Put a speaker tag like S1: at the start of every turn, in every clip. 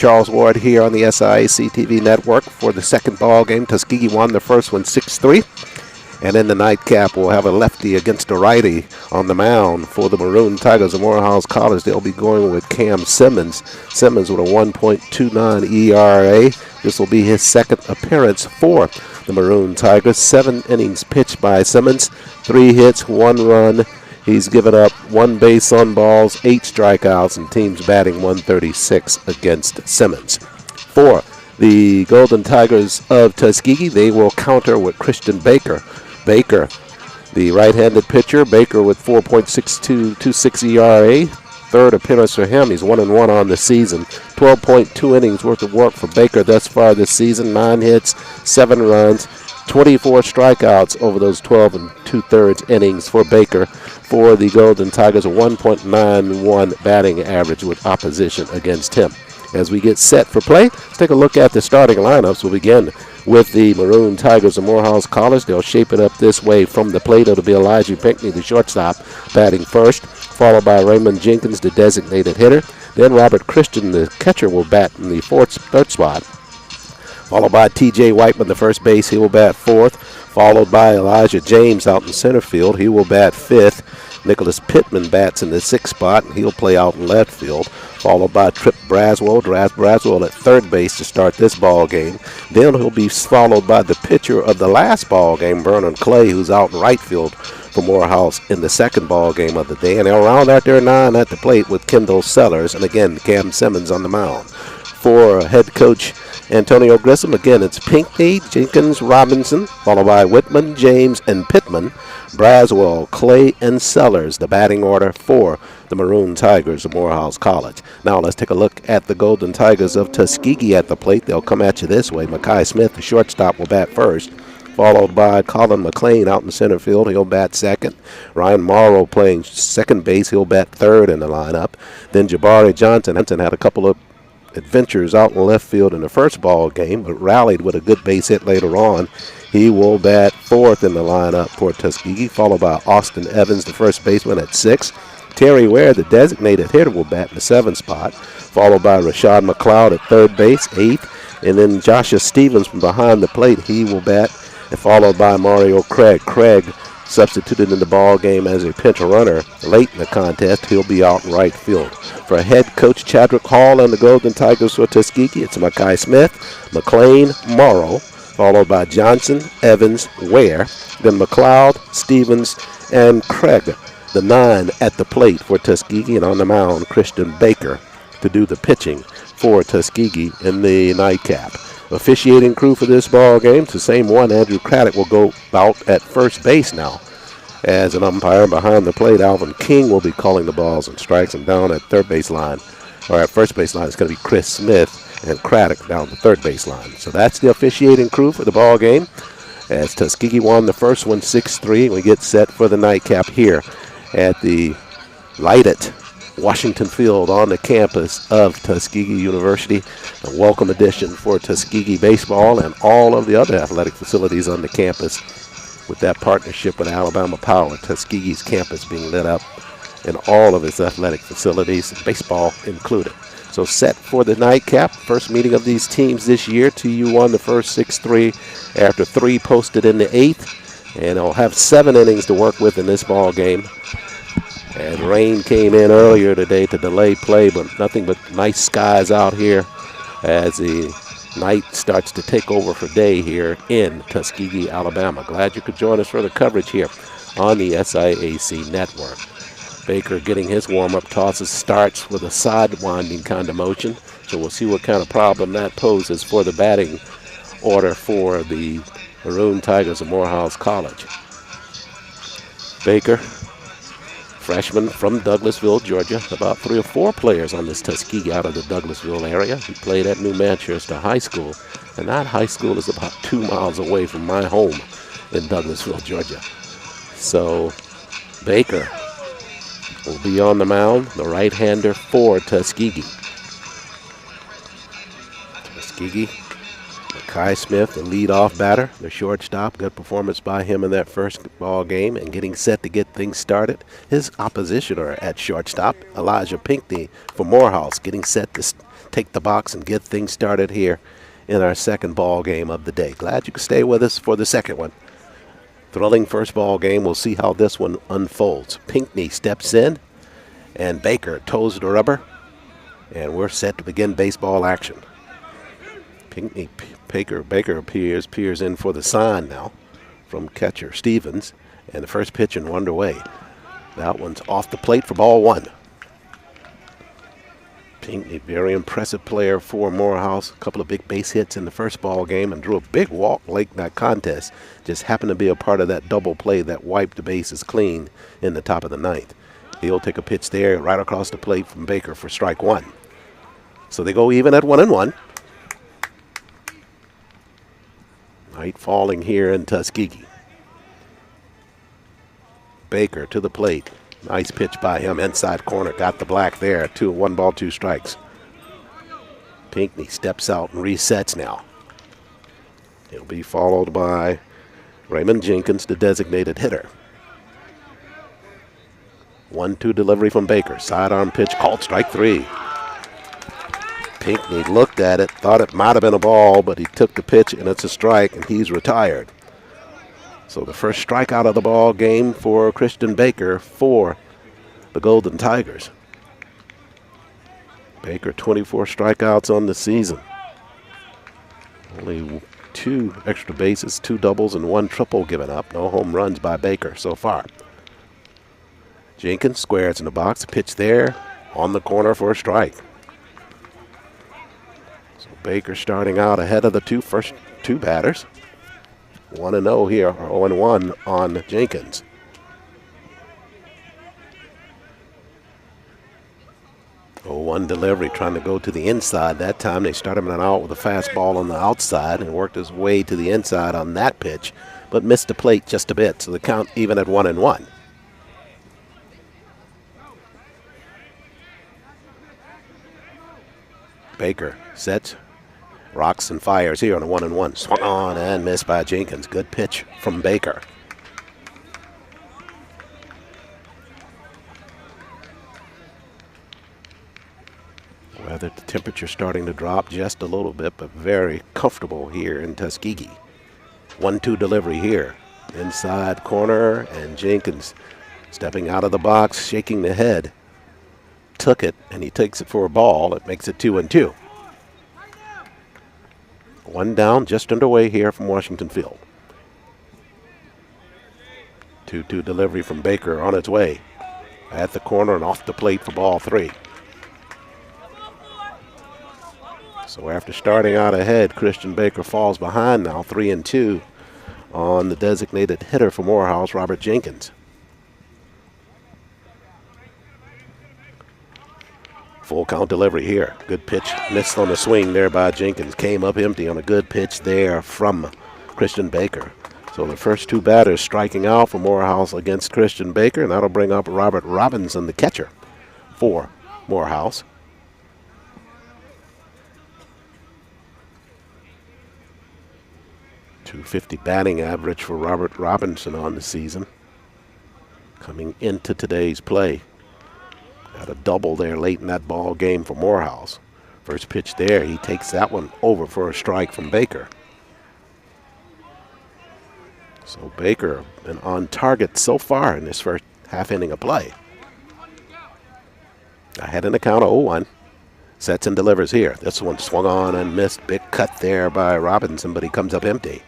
S1: Charles Ward here on the SIAC TV network for the second ball game. Tuskegee won the first one 6-3. And in the nightcap, we'll have a lefty against a righty on the mound for the Maroon Tigers of Morehouse College. They'll be going with Cam Simmons. Simmons with a 1.29 ERA. This will be his second appearance for the Maroon Tigers. 7 innings pitched by Simmons. 3 hits, 1 run. He's given up 1 base on balls, 8 strikeouts, and teams batting 136 against Simmons. For the Golden Tigers of Tuskegee, they will counter with Christian Baker. Baker, the right-handed pitcher. Baker with 4.6226 ERA. Third appearance for him. He's 1-1 on the season. 12.2 innings worth of work for Baker thus far this season. 9 hits, 7 runs, 24 strikeouts over those 12 2/3 innings for Baker. For the Golden Tigers, a 1.91 batting average with opposition against him. As we get set for play, let's take a look at the starting lineups. We'll begin with the Maroon Tigers of Morehouse College. They'll shape it up this way from the plate. It'll be Elijah Pinckney, the shortstop, batting first, followed by Raymond Jenkins, the designated hitter. Then Robert Christian, the catcher, will bat in the third spot, followed by T.J. Whiteman, the first base. He will bat fourth, followed by Elijah James out in center field. He will bat fifth. Nicholas Pittman bats in the sixth spot, and he'll play out in left field, followed by Trip Braswell. Braswell at third base to start this ball game. Then he'll be followed by the pitcher of the last ball game, Vernon Clay, who's out in right field for Morehouse in the second ball game of the day. And they'll round out their 9 at the plate with Kendall Sellers, and again, Cam Simmons on the mound. For head coach Antonio Grissom, again, it's Pinckney, Jenkins, Robinson, followed by Whitman, James, and Pittman. Braswell, Clay, and Sellers, the batting order for the Maroon Tigers of Morehouse College. Now let's take a look at the Golden Tigers of Tuskegee at the plate. They'll come at you this way. Mekhi Smith, the shortstop, will bat first, followed by Colin McLean out in center field. He'll bat second. Ryan Morrow playing second base. He'll bat third in the lineup. Then Jabari Johnson had a couple of adventures out in left field in the first ball game, but rallied with a good base hit later on. He will bat fourth in the lineup for Tuskegee, followed by Austin Evans, the first baseman, at 6. Terry Ware, the designated hitter, will bat in the 7th spot, followed by Rashad McLeod at third base, 8th. And then Joshua Stevens from behind the plate, he will bat, and followed by Mario Craig. Craig substituted in the ball game as a pinch runner late in the contest. He'll be out in right field. For head coach Chadwick Hall and the Golden Tigers for Tuskegee, it's Mekhi Smith, McLean, Morrow, followed by Johnson, Evans, Ware, then McLeod, Stevens, and Craig. The 9 at the plate for Tuskegee, and on the mound, Christian Baker to do the pitching for Tuskegee in the nightcap. Officiating crew for this ball game, it's the same one. Andrew Craddock will go out at first base now. As an umpire behind the plate, Alvin King will be calling the balls and strikes, and down at third base line, or at first base line, it's going to be Chris Smith and Craddock down the third base line. So that's the officiating crew for the ball game, as Tuskegee won the first one 6-3. We get set for the nightcap here at the lighted Washington Field on the campus of Tuskegee University. A welcome addition for Tuskegee baseball and all of the other athletic facilities on the campus. With that partnership with Alabama Power, Tuskegee's campus being lit up in all of its athletic facilities, baseball included. So set for the nightcap, first meeting of these teams this year. TU won the first 6-3 after 3 posted in the 8th, and they'll have 7 innings to work with in this ball game. And rain came in earlier today to delay play, but nothing but nice skies out here as the night starts to take over for day here in Tuskegee, Alabama. Glad you could join us for the coverage here on the SIAC network. Baker getting his warm-up tosses, starts with a sidewinding kind of motion, so we'll see what kind of problem that poses for the batting order for the Maroon Tigers of Morehouse College. Baker, freshman from Douglasville, Georgia. About 3 or 4 players on this Tuskegee out of the Douglasville area. He played at New Manchester High School, and that high school is about 2 miles away from my home in Douglasville, Georgia. So Baker will be on the mound, the right-hander for Tuskegee. Tuskegee, Mekhi Smith, the leadoff batter, the shortstop. Good performance by him in that first ball game, and getting set to get things started. His oppositioner at shortstop, Elijah Pinckney for Morehouse, getting set to take the box and get things started here in our second ball game of the day. Glad you could stay with us for the second one. Thrilling first ball game. We'll see how this one unfolds. Pinckney steps in, and Baker toes the rubber, and we're set to begin baseball action. Baker peers in for the sign now from catcher Stevens, and the first pitch and underway. That one's off the plate for ball one. Pinckney, very impressive player for Morehouse. A couple of big base hits in the first ball game and drew a big walk late in that contest. Just happened to be a part of that double play that wiped the bases clean in the top of the ninth. He'll take a pitch there right across the plate from Baker for strike one. So they go even at 1-1. Night falling here in Tuskegee. Baker to the plate. Nice pitch by him. Inside corner. Got the black there. 1 ball, 2 strikes. Pinckney steps out and resets now. He'll be followed by Raymond Jenkins, the designated hitter. 1-2 delivery from Baker. Sidearm pitch called strike 3. Pinckney looked at it, thought it might have been a ball, but he took the pitch and it's a strike, and he's retired. So the first strikeout of the ball game for Christian Baker for the Golden Tigers. Baker 24 strikeouts on the season. Only 2 extra bases, 2 doubles, and 1 triple given up. No home runs by Baker so far. Jenkins squares in the box, pitch there on the corner for a strike. So Baker starting out ahead of the first two batters. 1-0 here, or 0-1 on Jenkins. One delivery, trying to go to the inside. That time they started him out with a fastball on the outside and worked his way to the inside on that pitch, but missed the plate just a bit, so the count even at 1-1. Baker sets, rocks and fires here on a 1-1. Swung on and missed by Jenkins. Good pitch from Baker. Weather, the temperature starting to drop just a little bit, but very comfortable here in Tuskegee. 1-2 delivery here. Inside corner, and Jenkins stepping out of the box, shaking the head. Took it, and he takes it for a ball. It makes it 2-2. 1 down, just underway here from Washington Field. 2-2 delivery from Baker on its way. At the corner and off the plate for ball 3. So after starting out ahead, Christian Baker falls behind now, 3-2 on the designated hitter for Morehouse, Robert Jenkins. Full count delivery here. Good pitch. Missed on the swing there by Jenkins. Came up empty on a good pitch there from Christian Baker. So the first 2 batters striking out for Morehouse against Christian Baker, and that'll bring up Robert Robinson, the catcher for Morehouse. .250 batting average for Robert Robinson on the season. Coming into today's play. Got a double there late in that ball game for Morehouse. First pitch there, he takes that one over for a strike from Baker. So Baker been on target so far in this first half inning of play. Ahead in the count of 0-1. Sets and delivers here. This one swung on and missed. Big cut there by Robinson, but he comes up empty.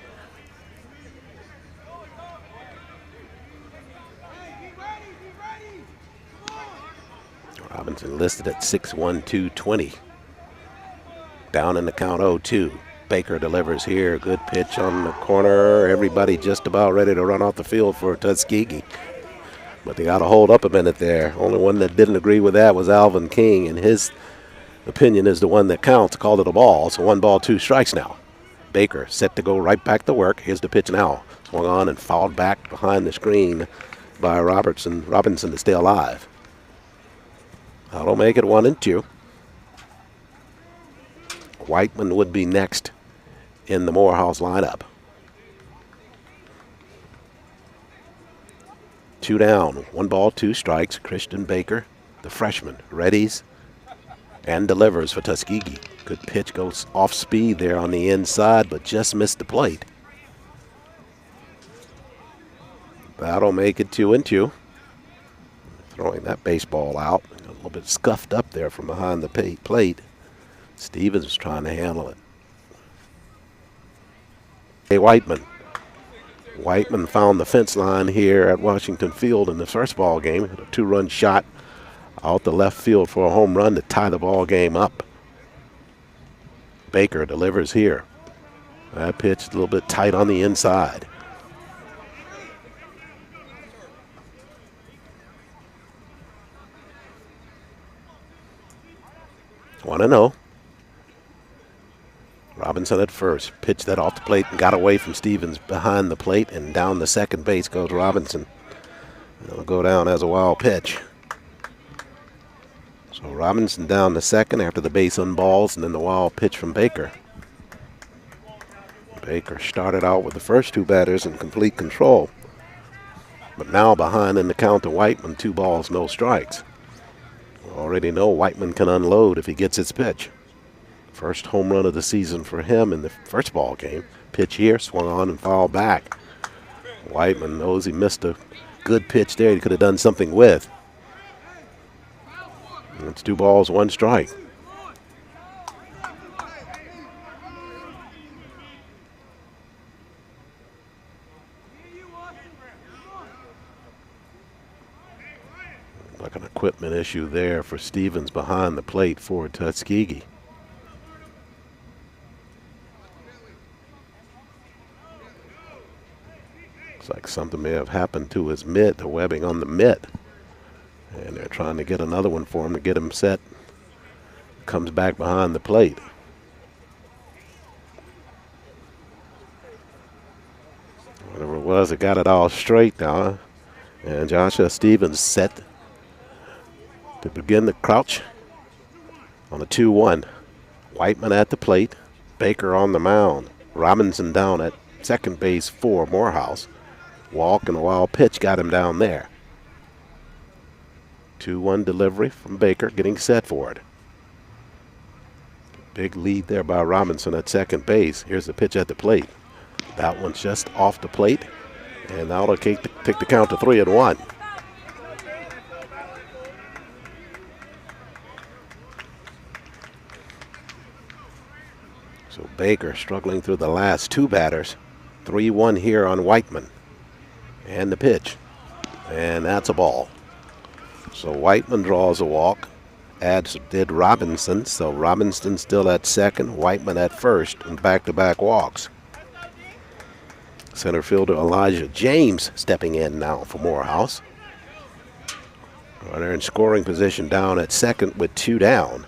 S1: Robinson listed at 6'1", 220. Down in the count 0-2. Baker delivers here. Good pitch on the corner. Everybody just about ready to run off the field for Tuskegee. But they got to hold up a minute there. Only one that didn't agree with that was Alvin King, and his opinion is the one that counts. Called it a ball, so 1 ball, 2 strikes now. Baker set to go right back to work. Here's the pitch now. Swung on and fouled back behind the screen by Robinson to stay alive. That'll make it 1-2. Whiteman would be next in the Morehouse lineup. 2 down, 1 ball, 2 strikes. Christian Baker, the freshman, readies. and delivers for Tuskegee. Good pitch, goes off speed there on the inside, but just missed the plate. That'll make it 2-2. Throwing that baseball out. A little bit scuffed up there from behind the plate. Stevens was trying to handle it. Hey, Whiteman. Whiteman found the fence line here at Washington Field in the first ball game. A 2-run shot out the left field for a home run to tie the ball game up. Baker delivers here. That pitch a little bit tight on the inside. One and 0. Robinson at first. Pitched that off the plate and got away from Stevens behind the plate, and down the second base goes Robinson. It'll go down as a wild pitch. So Robinson down the second after the base unballs, and then the wild pitch from Baker. Baker started out with the first two batters in complete control, but now behind in the count to Whiteman, 2 balls, no strikes. We already know Whiteman can unload if he gets his pitch. First home run of the season for him in the first ball game. Pitch here, swung on and fouled back. Whiteman knows he missed a good pitch there he could have done something with. And it's 2 balls, 1 strike. Like an equipment issue there for Stevens behind the plate for Tuskegee. Looks like something may have happened to his mitt, the webbing on the mitt. And they're trying to get another one for him to get him set. Comes back behind the plate. Whatever it was, it got it all straight now. And Joshua Stevens set to begin the crouch on a 2-1. Whiteman at the plate. Baker on the mound. Robinson down at second base for Morehouse. Walk and a wild pitch got him down there. 2-1 delivery from Baker, getting set for it. Big lead there by Robinson at second base. Here's the pitch at the plate. That one's just off the plate, and that'll take the count to 3-1. So Baker struggling through the last 2 batters. 3-1 here on Whiteman. And the pitch. And that's a ball. So Whiteman draws a walk, as did Robinson. So Robinson still at second, Whiteman at first, and back-to-back walks. Center fielder Elijah James stepping in now for Morehouse. Runner in scoring position down at second with 2 down.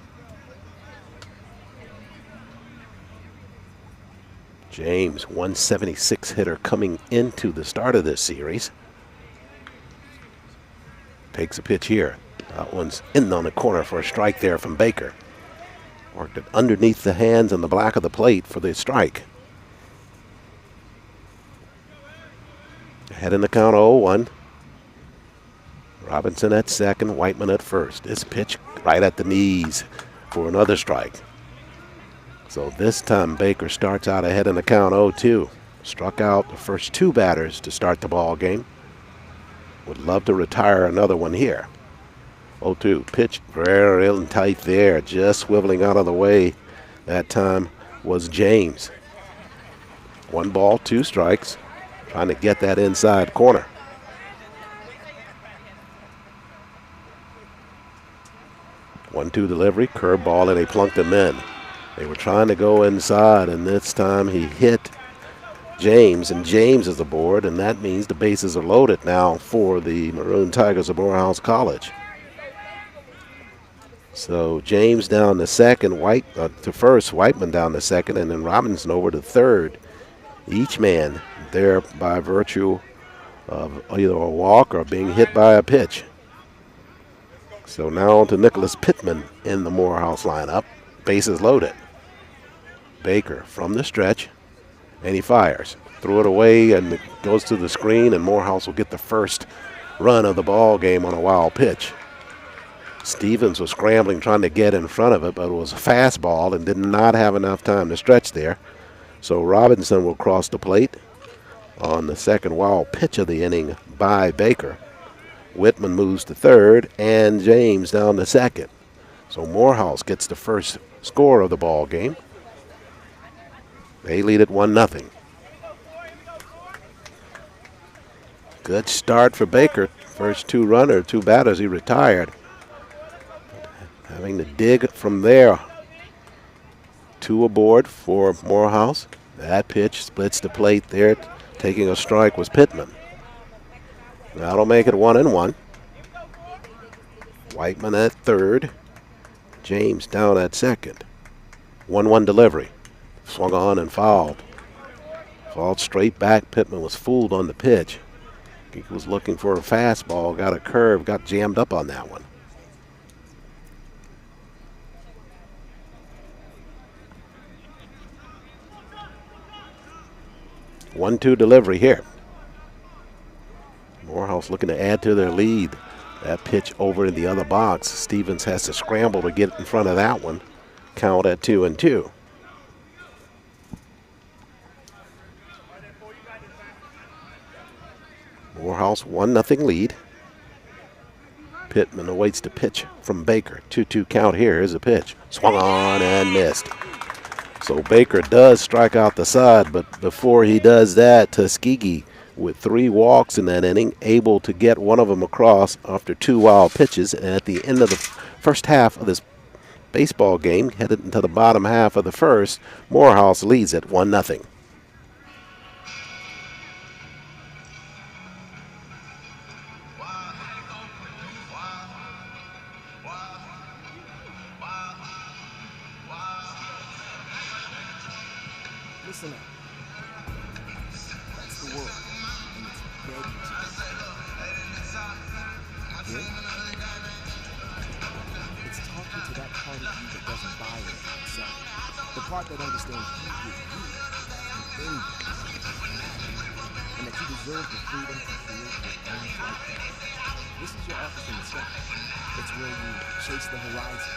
S1: James, 176 hitter coming into the start of this series. Takes a pitch here. That one's in on the corner for a strike there from Baker. Worked it underneath the hands and the back of the plate for the strike. Ahead in the count 0-1. Robinson at second, Whiteman at first. This pitch right at the knees for another strike. So this time Baker starts out ahead in the count 0-2. Struck out the first 2 batters to start the ball game. Would love to retire another one here. 0-2, pitch very tight there, just swiveling out of the way. That time was James. 1 ball, 2 strikes, trying to get that inside corner. One-two delivery, curveball, and they plunked him in. They were trying to go inside, and this time he hit James, and James is aboard, and that means the bases are loaded now for the Maroon Tigers of Morehouse College. So James down to second, to first, Whiteman down to second, and then Robinson over to third. Each man there by virtue of either a walk or being hit by a pitch. So now on to Nicholas Pittman in the Morehouse lineup. Bases loaded. Baker from the stretch, and he fires. Threw it away, and it goes to the screen, and Morehouse will get the first run of the ball game on a wild pitch. Stevens was scrambling trying to get in front of it, but it was a fastball and did not have enough time to stretch there. So Robinson will cross the plate on the second wild pitch of the inning by Baker. Whitman moves to third, and James down to second. So Morehouse gets the first score of the ball game. They lead it 1-0. Good start for Baker. First two batters, he retired. Having to dig from there. Two aboard for Morehouse. That pitch splits the plate there. Taking a strike was Pittman. That'll make it 1-1. Whiteman at third. James down at second. 1-1 delivery. Swung on and fouled. Fouled straight back. Pittman was fooled on the pitch. He was looking for a fastball, got a curve, got jammed up on that one. One-two delivery here. Morehouse looking to add to their lead. That pitch over in the other box. Stevens has to scramble to get in front of that one. Count at 2-2. Morehouse 1-0 lead. Pittman awaits the pitch from Baker. 2-2 count here. Here's a pitch. Swung on and missed. So Baker does strike out the side, but before he does that, Tuskegee with 3 walks in that inning, able to get one of them across after 2 wild pitches. And at the end of the first half of this baseball game, headed into the bottom half of the first, Morehouse leads at 1-0.
S2: Listen up. That's the world, and it's begging to you. It's talking to that part of you that doesn't buy it itself. The part that understands you, and that you deserve the freedom to create your own life. This is your office in the sky. It's where you chase the horizon,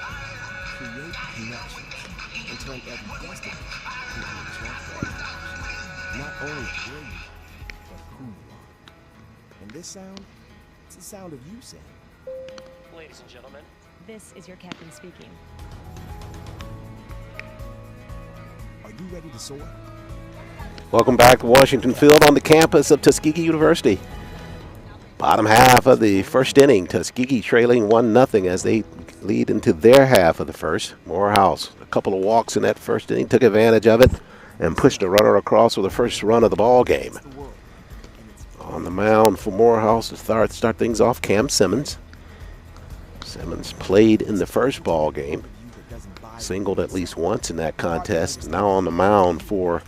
S2: create connections, and turn every destination into a chance for exploration. Not only where you are, but who you are. And this sound, it's the sound of you saying,
S3: ladies and gentlemen,
S4: this is your captain speaking.
S2: are you ready to soar?
S1: Welcome back to Washington Field on the campus of Tuskegee University. Bottom half of the first inning, Tuskegee trailing 1-0 as they lead into their half of the first. Morehouse, a couple of walks in that first inning, took advantage of it and pushed a runner across for the first run of the ball game. On the mound for Morehouse to start things off, Cam Simmons. Simmons played in the first ball game, singled at least once in that contest. Now on the mound for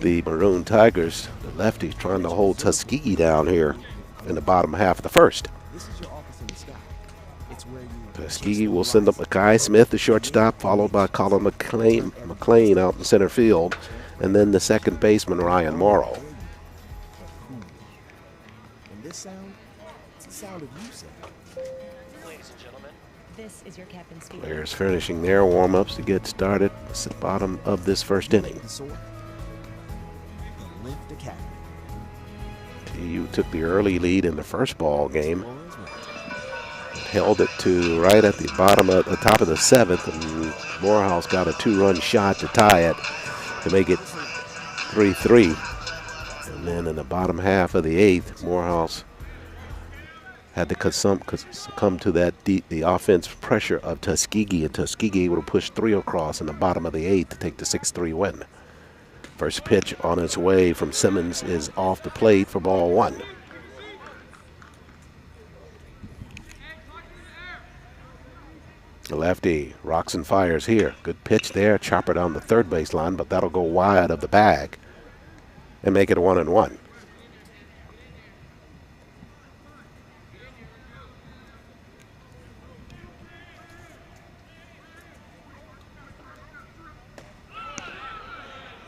S1: the Maroon Tigers, the lefty trying to hold Tuskegee down here in the bottom half of the first. Tuskegee will send up Makai Smith, the shortstop, followed by Colin McLean out in center field, and then the second baseman, Ryan Morrow.
S2: And this sound, it's the sound of you saying,
S3: ladies and gentlemen,
S4: This is your captain speaking.
S1: Players finishing their warm-ups to get started. It's the bottom of this first inning.
S2: to soar, lift the cap.
S1: TU took the early lead in the first ball game, held it to right at the bottom of the top of the seventh, and Morehouse got a 2-run shot to tie it to make it 3-3. And then in the bottom half of the eighth, Morehouse had to succumb to the offense pressure of Tuskegee, and Tuskegee able to push 3 across in the bottom of the eighth to take the 6-3 win. First pitch on its way from Simmons is off the plate for ball 1. The lefty rocks and fires here. Good pitch there. Chopper down the third base line, but that'll go wide of the bag and make it 1-1.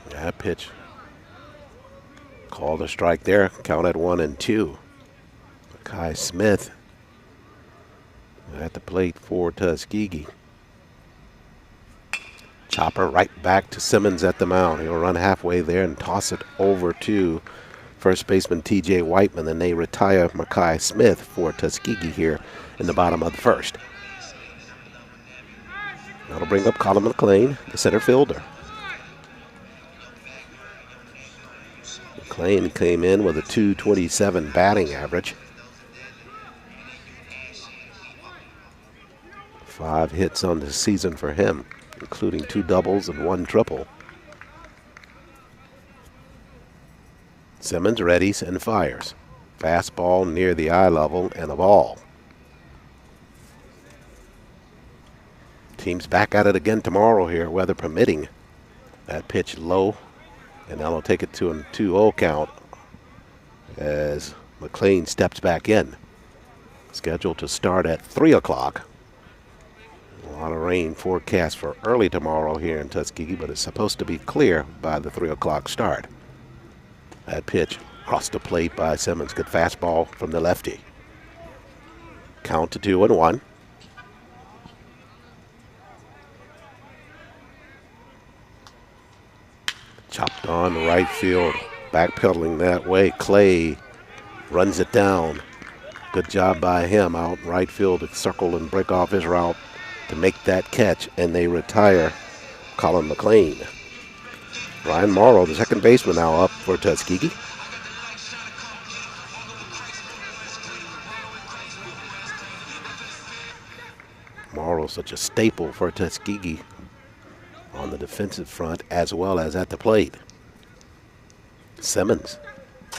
S1: That pitch called a strike there. Count at 1-2. Makai Smith. at the plate for Tuskegee. Chopper right back to Simmons at the mound. He'll run halfway there and toss it over to first baseman T.J. Whiteman. Then they retire Makai Smith for Tuskegee here in the bottom of the first. That'll bring up Colin McLean, the center fielder. McLean came in with a .227 batting average. 5 hits on the season for him, including 2 doubles and 1 triple. Simmons readies and fires. Fastball near the eye level and a ball. Team's back at it again tomorrow here, weather permitting. That pitch low, and that'll take it to a 2-0 count as McLean steps back in. Scheduled to start at 3 o'clock. A lot of rain forecast for early tomorrow here in Tuskegee, but it's supposed to be clear by the 3 o'clock start. That pitch crossed the plate by Simmons. Good fastball from the lefty. Count to 2-1. Chopped on the right field, backpedaling that way. Clay runs it down. Good job by him out in right field to circle and break off his route to make that catch, and they retire Colin McLean. Ryan Morrow, the second baseman, now up for Tuskegee. Morrow, such a staple for Tuskegee on the defensive front as well as at the plate. Simmons,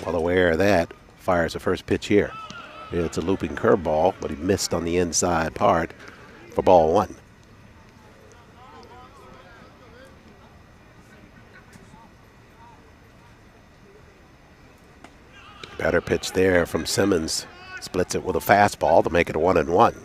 S1: well aware of that, fires the first pitch here. It's a looping curveball, but he missed on the inside part for ball 1. Better pitch there from Simmons. Splits it with a fastball to make it a 1-1.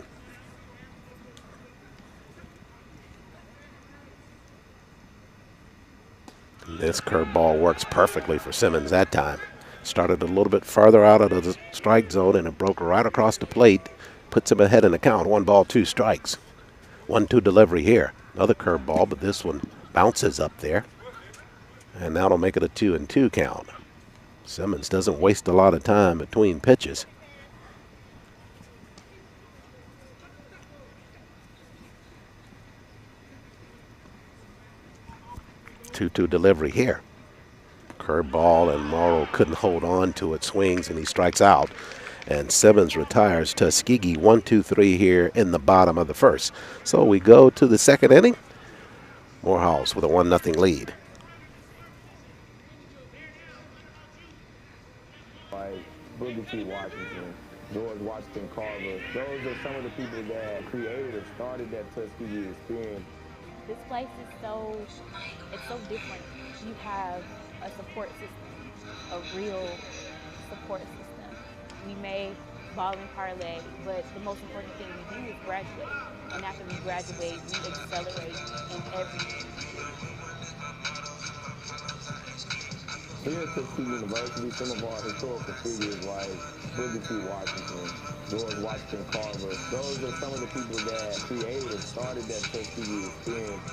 S1: This curveball works perfectly for Simmons that time. Started a little bit farther out of the strike zone, and it broke right across the plate. Puts him ahead in the count. 1 ball, 2 strikes. 1-2 delivery here. Another curveball, but this one bounces up there. And that'll make it a 2-2 count. Simmons doesn't waste a lot of time between pitches. Two-two delivery here. Curveball, and Morrow couldn't hold on to it. Swings, and he strikes out. And Simmons retires Tuskegee 1-2-3 here in the bottom of the first. So we go to the second inning. Morehouse with a 1-0 lead.
S5: Boogie T. Washington, George Washington Carver. Those are some of the people that created or started that Tuskegee experience.
S6: This place is it's so different. You have a support system, a real support system. We may ball and parlay, but the most important thing we do is graduate. And after we graduate, we accelerate in everything.
S5: Here at Tuskegee University, some of our historical figures like Boogie T. Washington, George Washington Carver, those are some of the people that created or started that Tuskegee experience.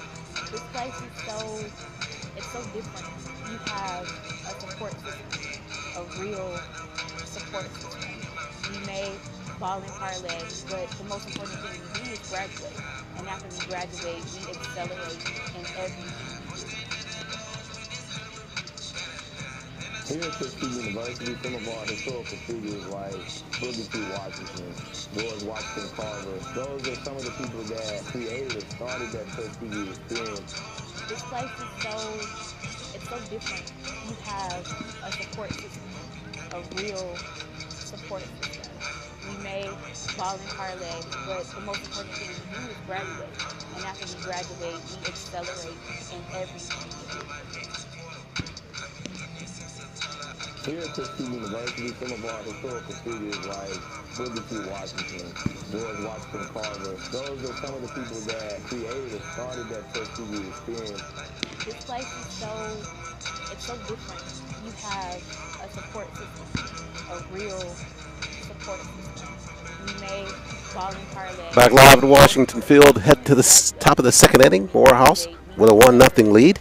S6: This place is it's so different. You have a support system, a real support system. We may ball and parlay, but the most important thing we do is graduate. And after we graduate, we accelerate in everything.
S5: Here at Tuskegee University, some of our historical figures like Boogie T. Washington, George Washington Carver, those are some of the people that created or started that Tuskegee experience.
S6: This place is it's so different. You have a support system, a real support system. We may ball and parlay, but the most important thing we do is graduate. And after we graduate, we accelerate in everything we do.
S5: Here at Tuskegee University, some of our historical figures like Boogie T. Washington, George Washington Carver, those are some of the people that created or started that Tuskegee experience.
S6: This place is it's so different. You have a support system, a real support system. We may ball and parlay.
S1: Back live at Washington Field, head to the top of the second inning. Morehouse with a 1-0 lead.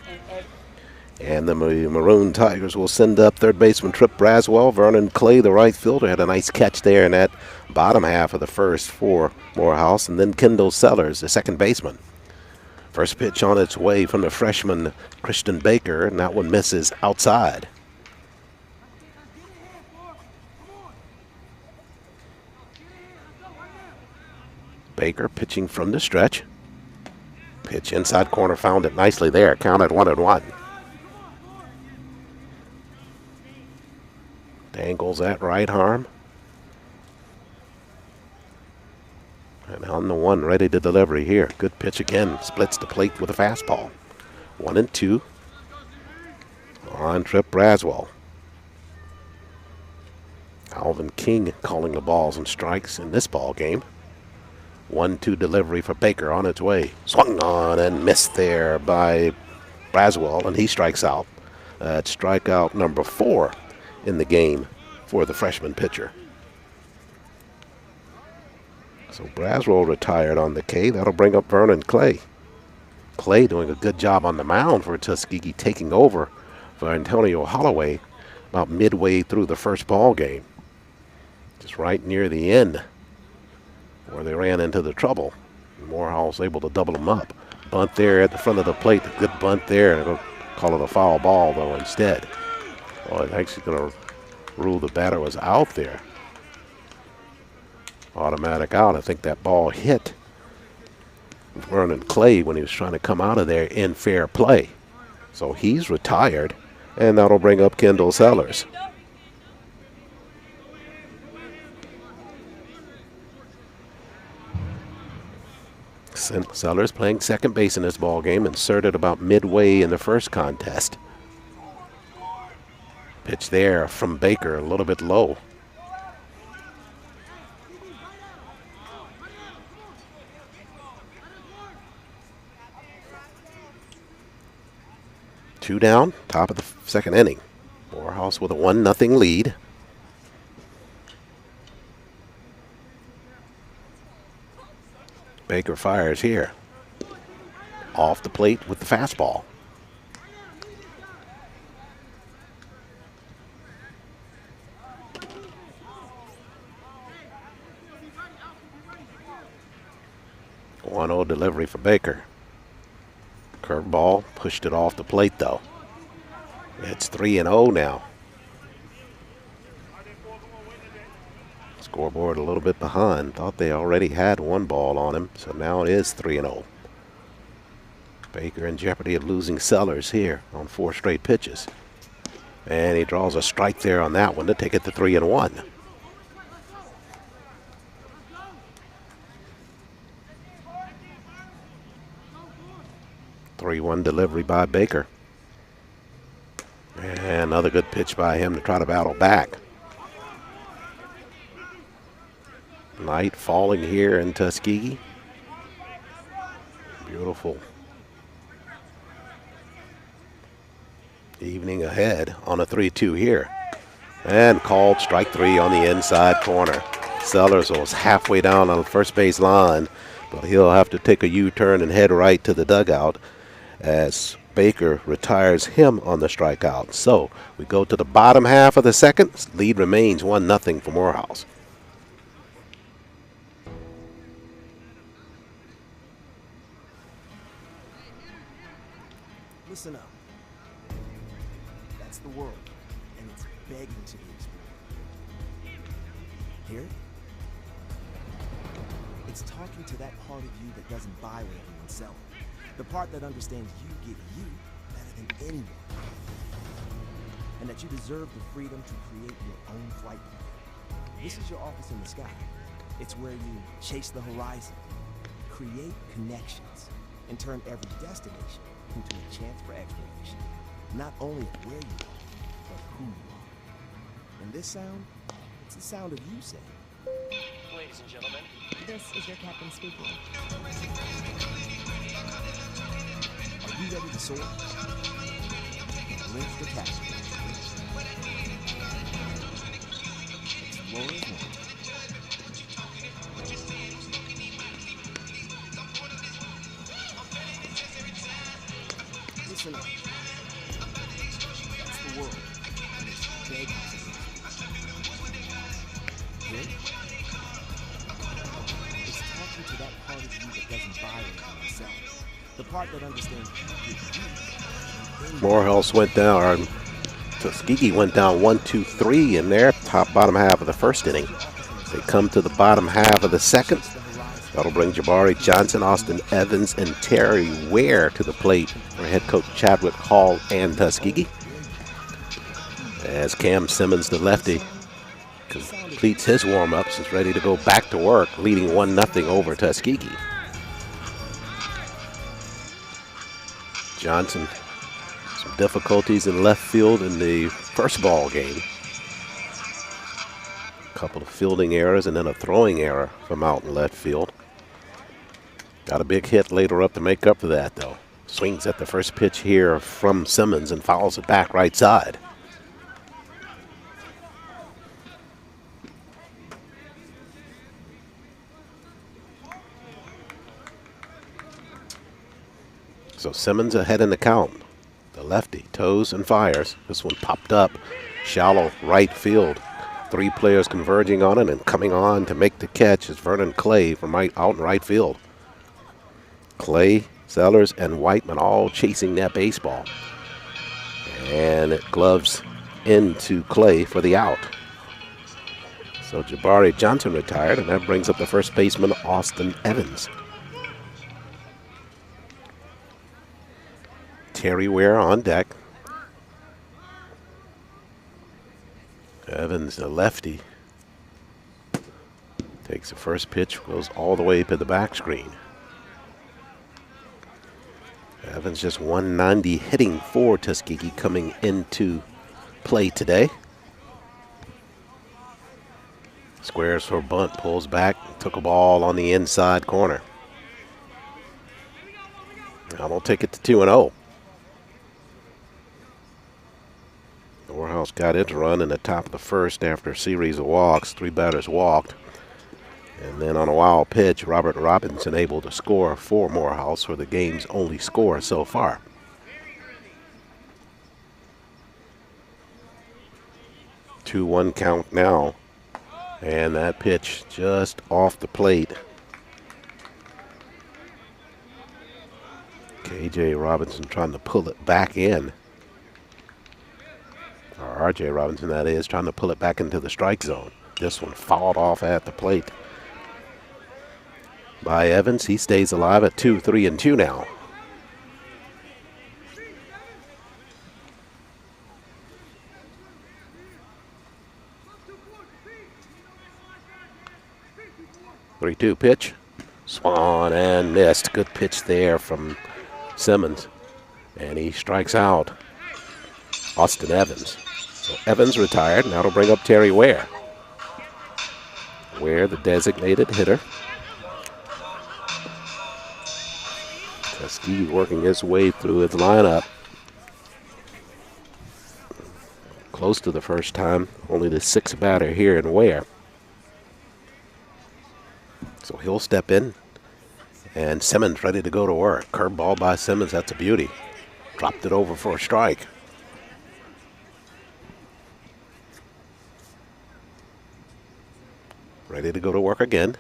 S1: And the Maroon Tigers will send up third baseman Trip Braswell. Vernon Clay, the right fielder, had a nice catch there in that bottom half of the first for Morehouse. And then Kendall Sellers, the second baseman. First pitch on its way from the freshman Christian Baker, and that one misses outside. Baker pitching from the stretch. Pitch inside corner, found it nicely there. Counted 1-1. Dangles that right arm. And on the one, ready to delivery here. Good pitch again. Splits the plate with a fastball. 1-2 on Trip Braswell. Alvin King calling the balls and strikes in this ball game. 1-2 delivery for Baker on its way. Swung on and missed there by Braswell, and he strikes out. That's strikeout number 4 in the game for the freshman pitcher. So Braswell retired on the K. That'll bring up Vernon Clay. Clay doing a good job on the mound for Tuskegee, taking over for Antonio Holloway about midway through the first ball game. Just right near the end where they ran into the trouble. Morehouse able to double them up. Bunt there at the front of the plate. A good bunt there. They're going to call it a foul ball, though, instead. Well, it's actually going to rule the batter was out there. Automatic out. I think that ball hit Vernon Clay when he was trying to come out of there in fair play. So he's retired, and that'll bring up Kendall Sellers. Sellers playing second base in this ball game, inserted about midway in the first contest. Pitch there from Baker, a little bit low. Two down, top of the second inning. Morehouse with a 1-0 lead. Baker fires here. Off the plate with the fastball. One-0 delivery for Baker. Curveball, pushed it off the plate though. It's 3-0 now. Scoreboard a little bit behind. Thought they already had one ball on him, so now it is 3-0. Baker in jeopardy of losing Sellers here on 4 straight pitches. And he draws a strike there on that one to take it to 3-1. Three-one delivery by Baker. And another good pitch by him to try to battle back. Night falling here in Tuskegee. Beautiful evening ahead on a 3-2 here. And called strike 3 on the inside corner. Sellers was halfway down on the first base line, but he'll have to take a U-turn and head right to the dugout as Baker retires him on the strikeout. So we go to the bottom half of the second. Lead remains 1-0 for Morehouse.
S2: Listen up. That's the world, and it's begging to be explored. Hear it? It's talking to that part of you that doesn't buy what everyone's selling. The part that understands you get you better than anyone. And that you deserve the freedom to create your own flight plan. This is your office in the sky. It's where you chase the horizon, create connections, and turn every destination into a chance for exploration. Not only of where you are, but who you are. And this sound, it's the sound of you saying,
S3: Ladies and gentlemen,
S4: This is your captain speaking.
S2: are you ready to soar? Then lift the capsule. Explorers one. Listen up. That's the world, and it's begging for you. Here? It's talking to that part of you that doesn't buy into itself. The part that understands you.
S1: Morehouse went down, or Tuskegee went down 1-2-3 in their bottom half of the first inning. They come to the bottom half of the second. That'll bring Jabari Johnson, Austin Evans, and Terry Ware to the plate for head coach Chadwick Hall and Tuskegee. As Cam Simmons, the lefty, completes his warm-ups, is ready to go back to work, leading 1-0 over Tuskegee. Johnson, some difficulties in left field in the first ball game. A couple of fielding errors and then a throwing error from out in left field. Got a big hit later up to make up for that, though. Swings at the first pitch here from Simmons and fouls it back right side. So Simmons ahead in the count. The lefty toes and fires. This one popped up. Shallow right field. Three players converging on it, and coming on to make the catch is Vernon Clay from out in right field. Clay, Sellers, and Whiteman all chasing that baseball. And it gloves into Clay for the out. So Jabari Johnson retired, and that brings up the first baseman, Austin Evans. Terry Ware on deck. Evans, the lefty, takes the first pitch, goes all the way to the back screen. Evans just 190 hitting for Tuskegee coming into play today. Squares for bunt, pulls back, took a ball on the inside corner. Now they'll take it to 2-0. Morehouse got its run in the top of the first after a series of walks. Three batters walked. And then on a wild pitch, Robert Robinson able to score for Morehouse for the game's only score so far. Two 2-1 count now. And that pitch just off the plate. KJ Robinson trying to pull it back in. Or RJ Robinson, that is, trying to pull it back into the strike zone. This one fouled off at the plate by Evans. He stays alive at 2-3-2 now. Three-two pitch. Swung and missed. Good pitch there from Simmons. And he strikes out Austin Evans. So Evans retired, and that'll bring up Terry Ware. Ware, the designated hitter. Tuskegee working his way through his lineup. Close to the first time, only the sixth batter here in Ware. So he'll step in, and Simmons ready to go to work. Curveball by Simmons, that's a beauty. Dropped it over for a strike. Ready to go to work again.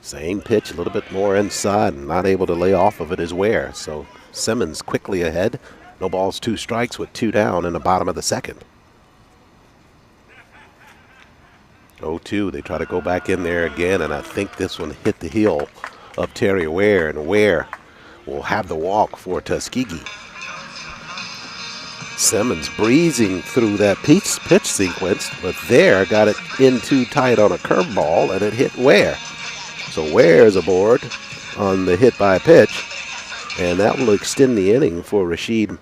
S1: Same pitch, a little bit more inside, and not able to lay off of it is Ware. So Simmons quickly ahead. No balls, two strikes with two down in the bottom of the second. 0-2, they try to go back in there again, and I think this one hit the heel of Terry Ware, and Ware will have the walk for Tuskegee. Simmons breezing through that pitch sequence, but there got it in too tight on a curveball, and it hit Ware. So Ware is aboard on the hit by pitch, and that will extend the inning for Rasheed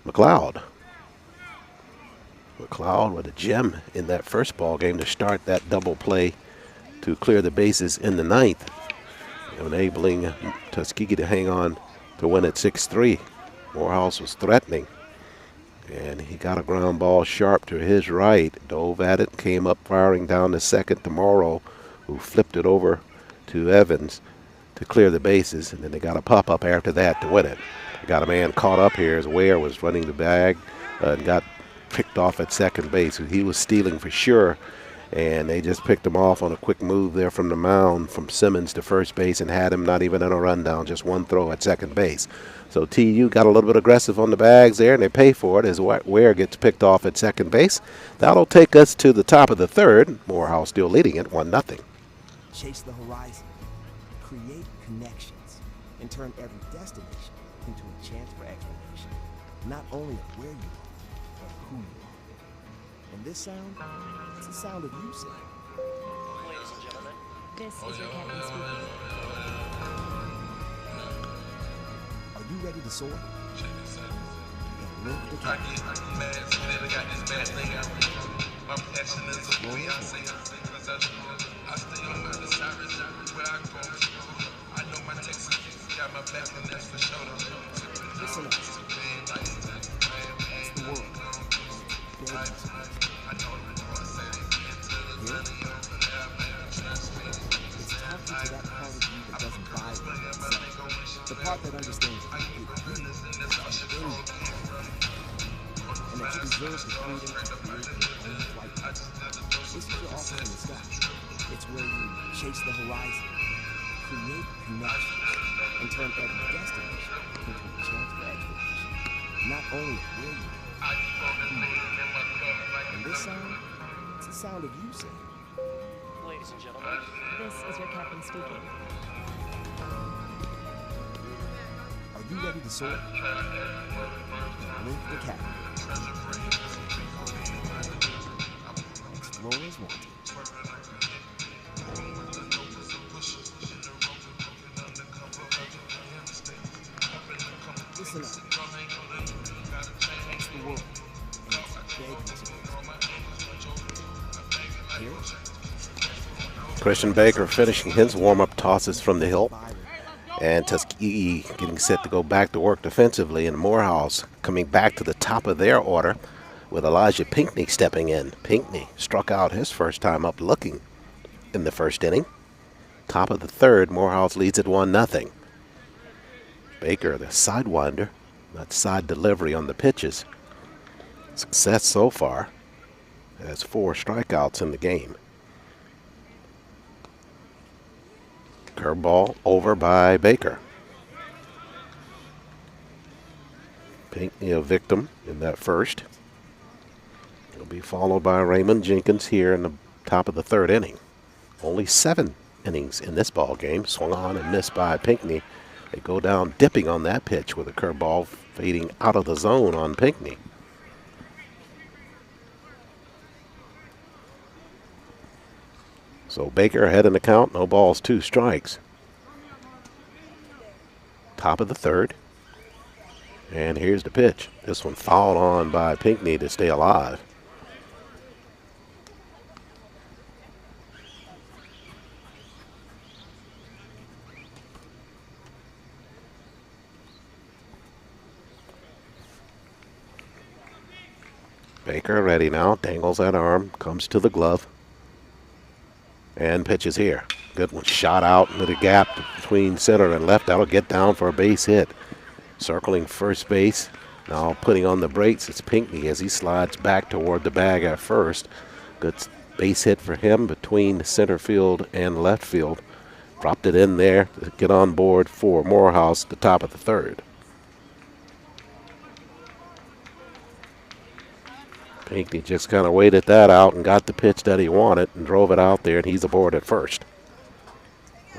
S1: McLeod. McLeod with a gem in that first ball game to start that double play to clear the bases in the ninth, enabling Tuskegee to hang on to win at 6-3. Morehouse was threatening, and he got a ground ball sharp to his right, dove at it, came up firing down the second to Morrow, who flipped it over to Evans to clear the bases, and then they got a pop-up after that to win it. Got a man caught up here as Ware was running the bag and got picked off at second base. He was stealing for sure, and they just picked him off on a quick move there from the mound from Simmons to first base and had him not even in a rundown, just one throw at second base. So TU got a little bit aggressive on the bags there, and they pay for it as Ware gets picked off at second base. That'll take us to the top of the third. Morehouse still leading it 1-0.
S2: Chase the horizon, create connections, and turn every destination into a chance for exploration. Not only of where you are, but who you are. And this sound, it's the sound of you saying,
S3: Ladies and gentlemen,
S4: This is your captain speaking.
S2: are you ready to soar? Then lift the cap. Listen up. That's the world. Here? It's talking to that part of you that doesn't buy it. The part that understands you, and that you deserve the freedom to create your own flight. This is your office in the sky. It's where you chase the horizon, create connections, and turn every destination into a chance for exploration. Not only where you are, and this sound, it's the sound of you saying,
S3: ladies and gentlemen,
S4: This is your captain speaking.
S2: are you ready to soar? Then lift the cap. Explorers wanted. Listen up. It's the world, and it's begging to be. Here?
S1: Christian Baker finishing his warm-up tosses from the hill. And Tuskegee getting set to go back to work defensively, and Morehouse coming back to the top of their order with Elijah Pinckney stepping in. Pinckney struck out his first time up looking in the first inning. Top of the third, Morehouse leads at 1-0. Baker, the sidewinder, that side delivery on the pitches. Success so far. Has 4 strikeouts in the game. Curveball over by Baker. Pinckney a victim in that first. He'll be followed by Raymond Jenkins here in the top of the third inning. Only 7 innings in this ball game. Swung on and missed by Pinckney. They go down dipping on that pitch with a curveball fading out of the zone on Pinckney. So Baker ahead in the count, no balls, 2 strikes. Top of the third. And here's the pitch. This one fouled on by Pinckney to stay alive. Baker ready now, dangles that arm, comes to the glove. And pitches here. Good one. Shot out into the gap between center and left. That'll get down for a base hit. Circling first base. Now putting on the brakes. It's Pinckney as he slides back toward the bag at first. Good base hit for him between center field and left field. Dropped it in there to get on board for Morehouse at the top of the third. Pinckney just kind of waited that out and got the pitch that he wanted and drove it out there, and he's aboard at first.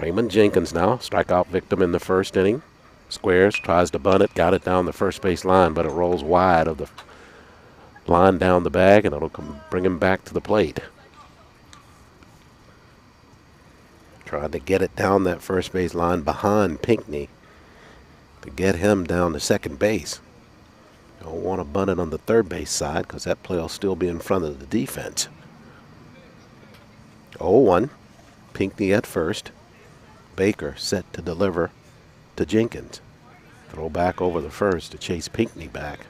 S1: Raymond Jenkins now, strikeout victim in the first inning. Squares, tries to bunt it, got it down the first base line, but it rolls wide of the line down the bag, and it'll bring him back to the plate. Tried to get it down that first base line behind Pinckney to get him down to second base. Don't want to bunt it on the third base side because that play will still be in front of the defense. 0-1. Pinckney at first. Baker set to deliver to Jenkins. Throw back over the first to chase Pinckney back.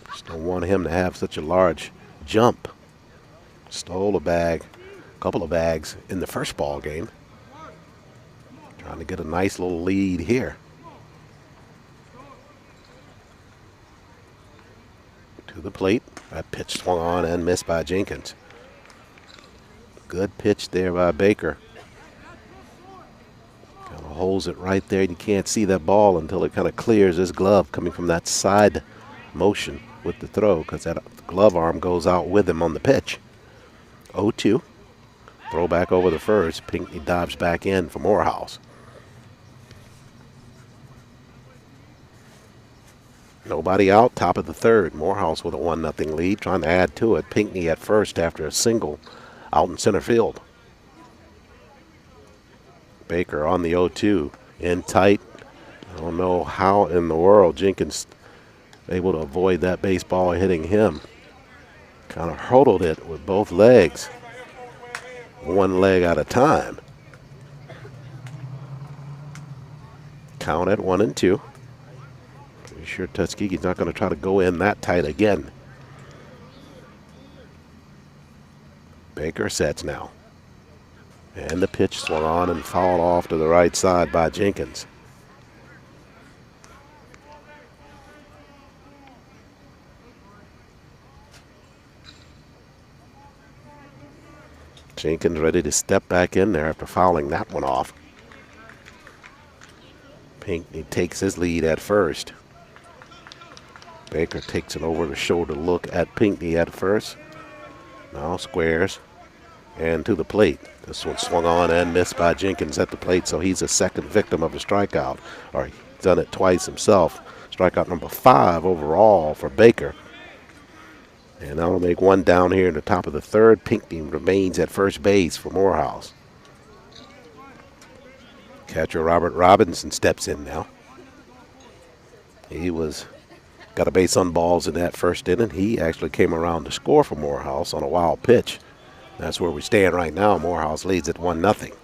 S1: Just don't want him to have such a large jump. Stole a bag, a couple of bags in the first ball game. Trying to get a nice little lead here. To the plate. That pitch swung on and missed by Jenkins. Good pitch there by Baker. Kind of holds it right there. You can't see that ball until it kind of clears his glove coming from that side motion with the throw, because that glove arm goes out with him on the pitch. 0-2. Throw back over the first. Pinckney dives back in for Morehouse. Nobody out, top of the third. Morehouse with a 1-0 lead, trying to add to it. Pinckney at first after a single out in center field. Baker on the 0-2, in tight. I don't know how in the world Jenkins able to avoid that baseball hitting him. Kind of hurdled it with both legs, one leg at a time. Count at 1-2. Pretty sure Tuskegee's not going to try to go in that tight again. Baker sets now. And the pitch swung on and fouled off to the right side by Jenkins. Jenkins ready to step back in there after fouling that one off. Pinckney takes his lead at first. Baker takes an over-the-shoulder look at Pinckney at first. Now squares and to the plate. This one swung on and missed by Jenkins at the plate, so he's a second victim of a strikeout, or he's done it twice himself. Strikeout number 5 overall for Baker. And that'll make one down here in the top of the third. Pinckney remains at first base for Morehouse. Catcher Robert Robinson steps in now. He got a base on balls in that first inning. He actually came around to score for Morehouse on a wild pitch. That's where we stand right now. Morehouse leads at 1-0.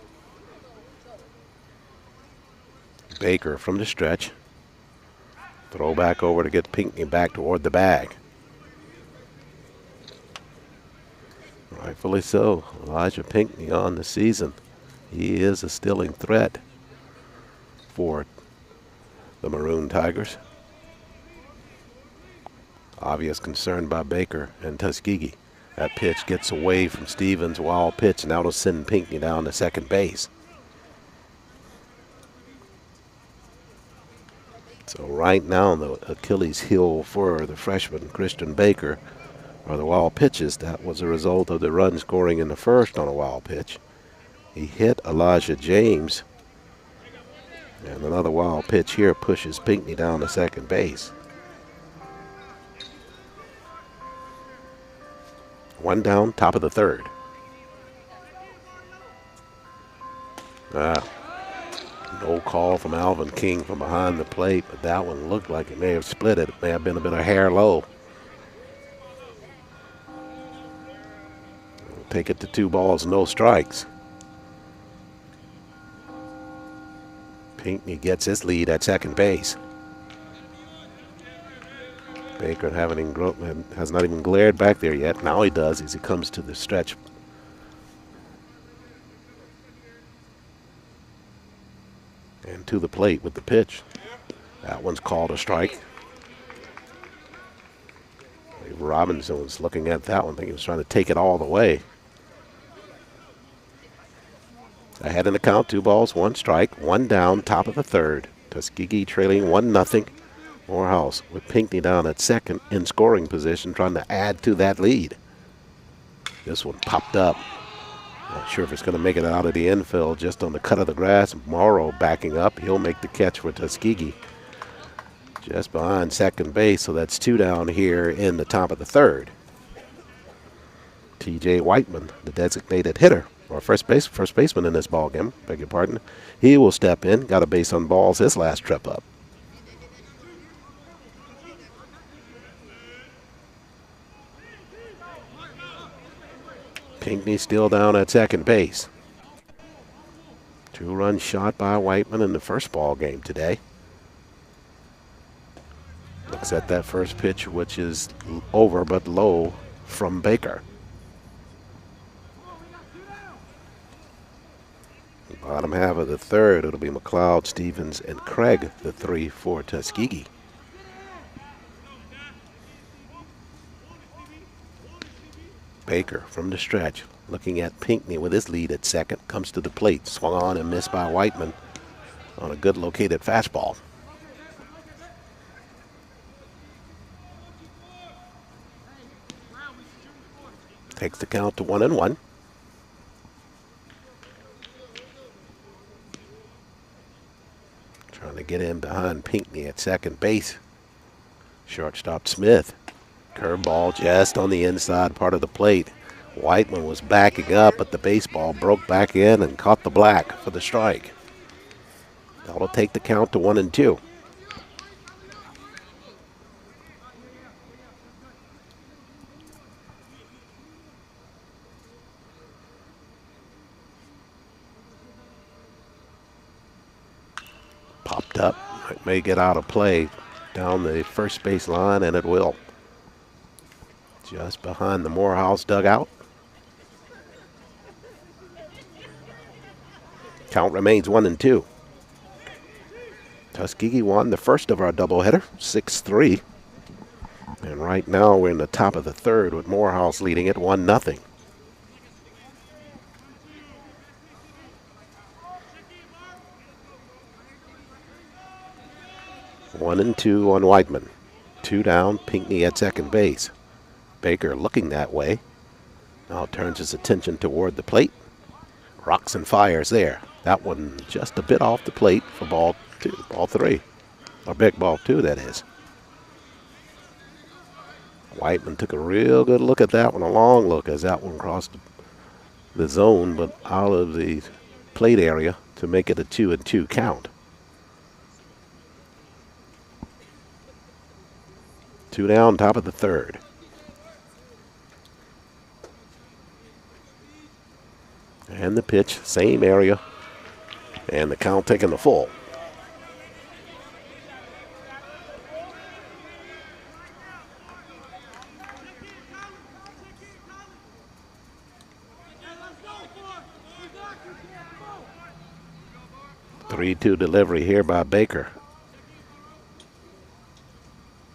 S1: Baker from the stretch. Throw back over to get Pinckney back toward the bag. Rightfully so. Elijah Pinckney on the season. He is a stilling threat for the Maroon Tigers. Obvious concern by Baker and Tuskegee. That pitch gets away from Stevens, wild pitch, now to send Pinckney down to second base. So right now, the Achilles heel for the freshman, Christian Baker, are the wild pitches. That was a result of the run scoring in the first on a wild pitch. He hit Elijah James, and another wild pitch here pushes Pinckney down to second base. One down, top of the third. No call from Alvin King from behind the plate, but that one looked like it may have split it. It may have been a bit of hair low. We'll take it to 2 balls, no strikes. Pinckney gets his lead at second base. Baker has not even glared back there yet. Now he does as he comes to the stretch. And to the plate with the pitch. That one's called a strike. Robinson was looking at that one, thinking he was trying to take it all the way. Ahead in the count, 2 balls, 1 strike, 1 down, top of the third. Tuskegee trailing 1-0. Morehouse with Pinckney down at second in scoring position, trying to add to that lead. This one popped up. Not sure if it's going to make it out of the infield, just on the cut of the grass. Morrow backing up. He'll make the catch for Tuskegee. Just behind second base, so that's 2 down here in the top of the third. T.J. Whiteman, the designated hitter, or first baseman in this ball game, beg your pardon. He will step in. Got a base on balls his last trip up. Pinckney still down at second base. 2-run shot by Whiteman in the first ball game today. Looks at that first pitch, which is over but low from Baker. Bottom half of the third, it'll be McLeod, Stevens, and Craig, the 3 for Tuskegee. Baker from the stretch, looking at Pinckney with his lead at second, comes to the plate, swung on and missed by Whiteman on a good located fastball. Takes the count to 1-1. Trying to get in behind Pinckney at second base. Shortstop Smith. Curveball just on the inside part of the plate. Whiteman was backing up, but the baseball broke back in and caught the black for the strike. That'll take the count to 1-2. Popped up. It may get out of play down the first base line, and it will. Just behind the Morehouse dugout. Count remains 1-2. Tuskegee won the first of our doubleheader, 6-3. And right now we're in the top of the third with Morehouse leading it 1-0. One and two on Whiteman. 2 down, Pinckney at second base. Baker looking that way. Now turns his attention toward the plate. Rocks and fires there. That one just a bit off the plate for ball 3. Or big ball 2, that is. Whiteman took a real good look at that one, a long look as that one crossed the zone, but out of the plate area to make it a 2-2 count. 2 down, top of the third. And the pitch, same area. And the count taking the full. Three-two delivery here by Baker.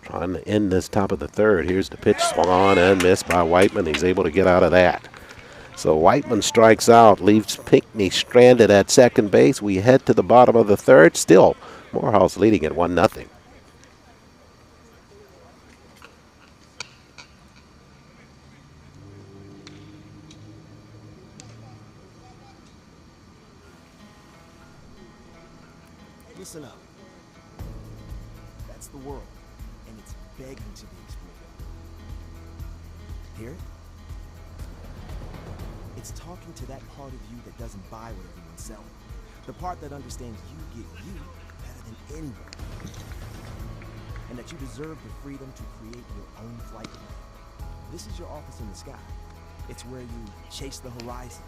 S1: Trying to end this top of the third. Here's the pitch, swung on and missed by Whiteman. He's able to get out of that. So Whiteman strikes out, leaves Pinckney stranded at second base. We head to the bottom of the third. Still, Morehouse leading at 1-0.
S2: Listen up. That's the world, and it's begging to be explored. Hear it? It's talking to that part of you that doesn't buy what everyone's selling. The part that understands you get you better than anyone. And that you deserve the freedom to create your own flight plan. This is your office in the sky. It's where you chase the horizon,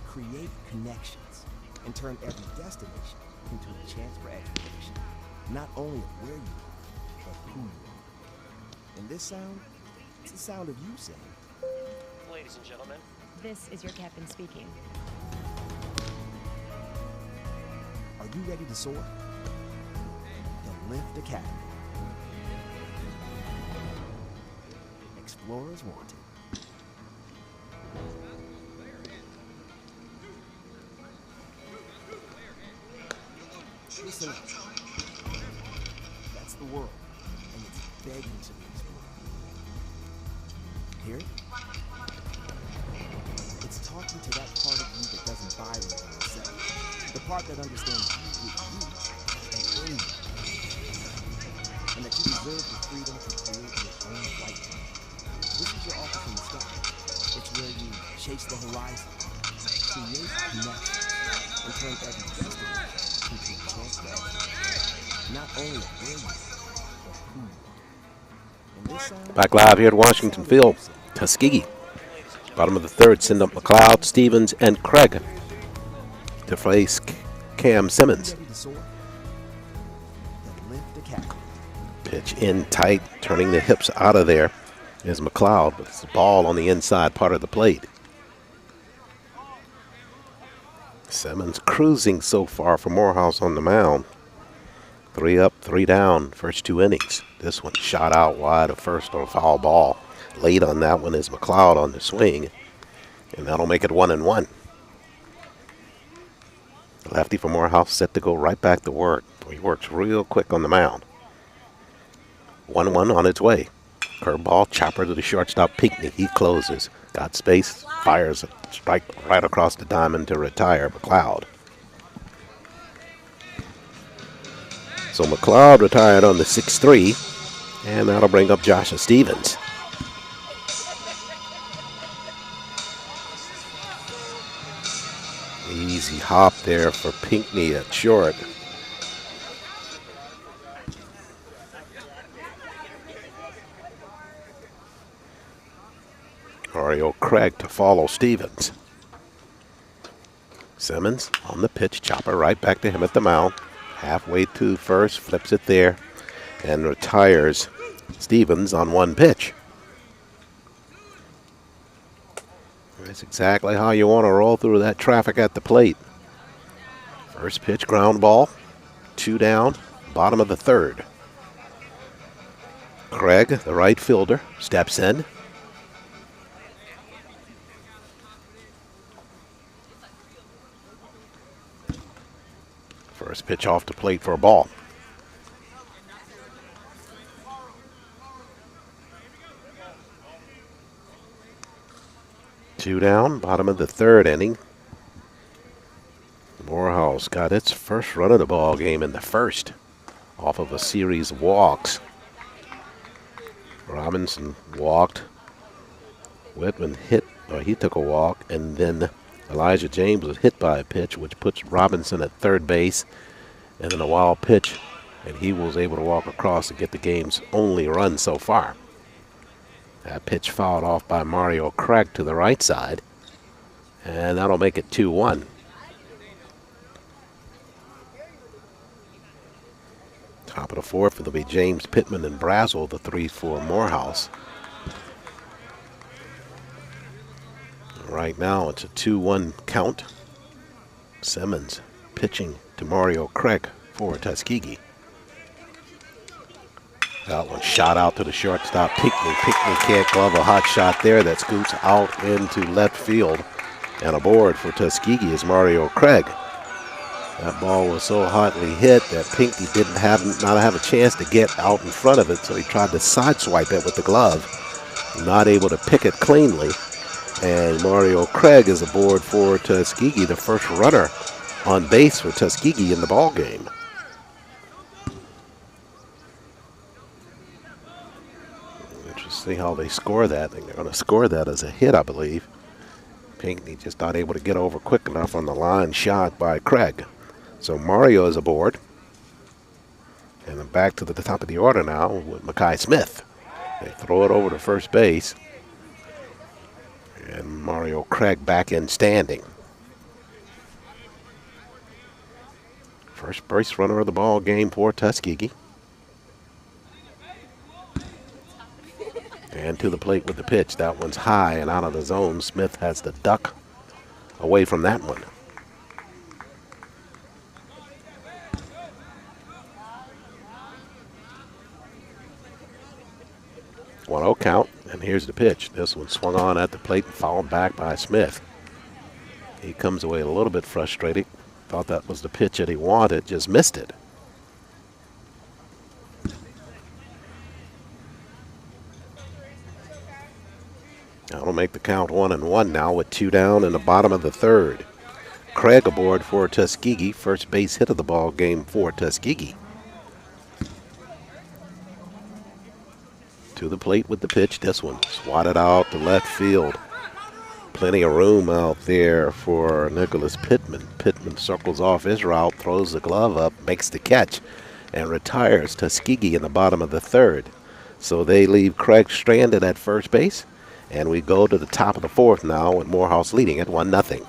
S2: create connections, and turn every destination into a chance for exploration. Not only of where you are, but who you are. And this sound, it's the sound of you saying,
S3: Ladies and gentlemen,
S4: This is your captain speaking.
S2: are you ready to soar? The Lift Academy. Explorers wanted. Listen up. That's the world, and it's begging to be explored. Hear it? It's talking to that part of you that doesn't buy what everyone sells. The part that understands you get you and anyone. And that you deserve the freedom to create your own flight plan. This is your office in the sky. It's where you chase the horizon, create connections, and turn every destination into a chance to exploration. Not only of where you are, but who you are. And this sound,
S1: Back live here at Washington Field. Tuskegee. Bottom of the third, send up McLeod, Stevens, and Craig to face Cam Simmons.
S2: ready to soar? The Lift Academy.
S1: Pitch in tight, turning the hips out of there is McLeod, but it's the ball on the inside part of the plate. Simmons cruising so far for Morehouse on the mound. 3 up, 3 down, first 2 innings. This one shot out wide of first on a foul ball. Late on that one is McLeod on the swing, and that'll make it 1-1. Lefty from Morehouse set to go right back to work. He works real quick on the mound. 1-1 on its way. Curveball, chopper to the shortstop, Pinckney. He closes. Got space, fires a strike right across the diamond to retire McLeod. So McLeod retired on the 6-3, and that'll bring up Joshua Stevens. Easy hop there for Pinckney at short. Mario Craig to follow Stevens. Simmons on the pitch, chopper right back to him at the mound. Halfway to first, flips it there, and retires Stevens on one pitch. That's exactly how you want to roll through that traffic at the plate. First pitch, ground ball, 2 down, bottom of the third. Craig, the right fielder, steps in. First pitch off the plate for a ball. Two down, bottom of the third inning. Morehouse got its first run of the ball game in the first, off of a series of walks. Robinson walked. Whitman hit, or he took a walk, and then Elijah James was hit by a pitch, which puts Robinson at third base, and then a wild pitch, and he was able to walk across and get the game's only run so far. That pitch fouled off by Mario Craig to the right side, and that'll make it 2-1. Top of the fourth, it'll be James Pittman and Brazel, the 3 for Morehouse. Right now, it's a 2-1 count. Simmons pitching to Mario Craig for Tuskegee. That one shot out to the shortstop, Pinckney. Pinckney can't glove a hot shot there. That scoots out into left field. And aboard for Tuskegee is Mario Craig. That ball was so hotly hit that Pinckney didn't not have a chance to get out in front of it, so he tried to sideswipe it with the glove. Not able to pick it cleanly. And Mario Craig is aboard for Tuskegee, the first runner on base for Tuskegee in the ball game. See how they score that. I think they're going to score that as a hit, I believe. Pinckney just not able to get over quick enough on the line shot by Craig. So Mario is aboard. And then back to the top of the order now with Mackay Smith. They throw it over to first base. And Mario Craig back in standing. First base runner of the ball game for Tuskegee. And to the plate with the pitch. That one's high and out of the zone. Smith has the duck away from that one. 1-0 count, and here's the pitch. This one swung on at the plate and fouled back by Smith. He comes away a little bit frustrated. Thought that was the pitch that he wanted, just missed it. That'll make the count 1-1 now with 2 down in the bottom of the third. Craig aboard for Tuskegee, first base hit of the ball game for Tuskegee. To the plate with the pitch. This one swatted out to left field. Plenty of room out there for Nicholas Pittman. Pittman circles off his route, throws the glove up, makes the catch, and retires Tuskegee in the bottom of the third. So they leave Craig stranded at first base. And we go to the top of the fourth now with Morehouse leading at 1-0.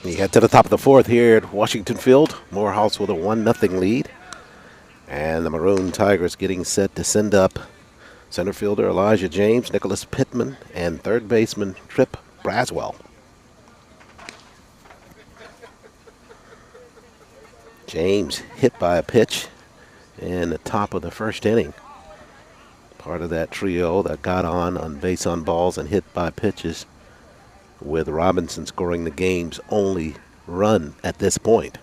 S1: We head to the top of the fourth here at Washington Field. Morehouse with a 1-0 lead. And the Maroon Tigers getting set to send up center fielder Elijah James, Nicholas Pittman, and third baseman Trip Braswell. James hit by a pitch in the top of the first inning. Part of that trio that got on base on balls and hit by pitches, with Robinson scoring the game's only run at this point.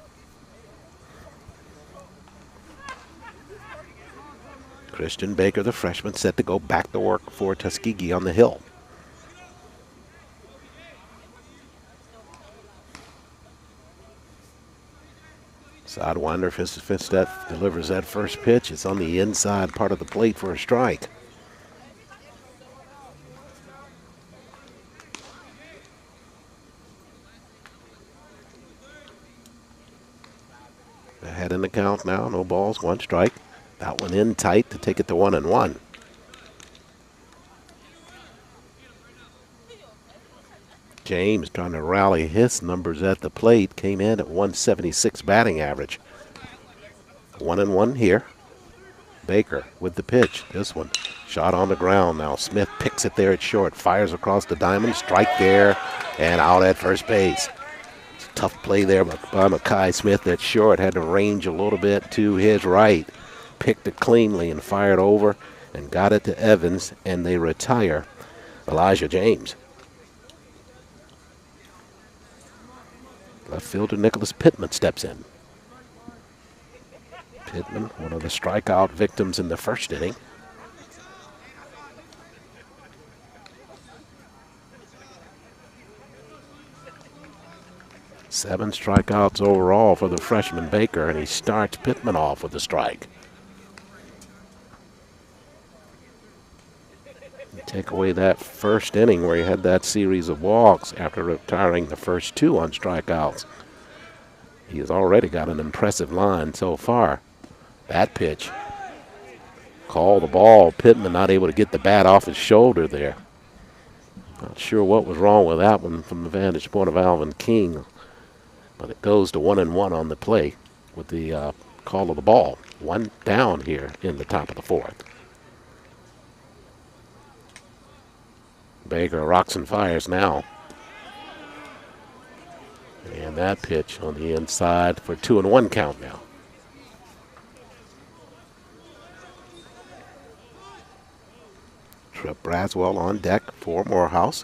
S1: Christian Baker, the freshman, set to go back to work for Tuskegee on the hill. Sidewinder Fistedt delivers that first pitch. It's on the inside part of the plate for a strike. Ahead in the count now, no balls, one strike. That one in tight to take it to 1-1. James trying to rally his numbers at the plate, came in at 176 batting average. 1-1 here. Baker with the pitch. This one shot on the ground now. Smith picks it there at short, fires across the diamond, strike there, and out at first base. It's a tough play there by Makai Smith at short. Had to range a little bit to his right. Picked it cleanly and fired over and got it to Evans, and they retire Elijah James. Left fielder Nicholas Pittman steps in. Pittman, one of the strikeout victims in the first inning. Seven strikeouts overall for the freshman Baker, and he starts Pittman off with a strike. Take away that first inning where he had that series of walks after retiring the first two on strikeouts. He has already got an impressive line so far. That pitch. Call the ball. Pittman not able to get the bat off his shoulder there. Not sure what was wrong with that one from the vantage point of Alvin King. But it goes to 1-1 on the play with the call of the ball. One down here in the top of the fourth. Baker rocks and fires now. And that pitch on the inside for 2-1 count now. Trip Braswell on deck for Morehouse.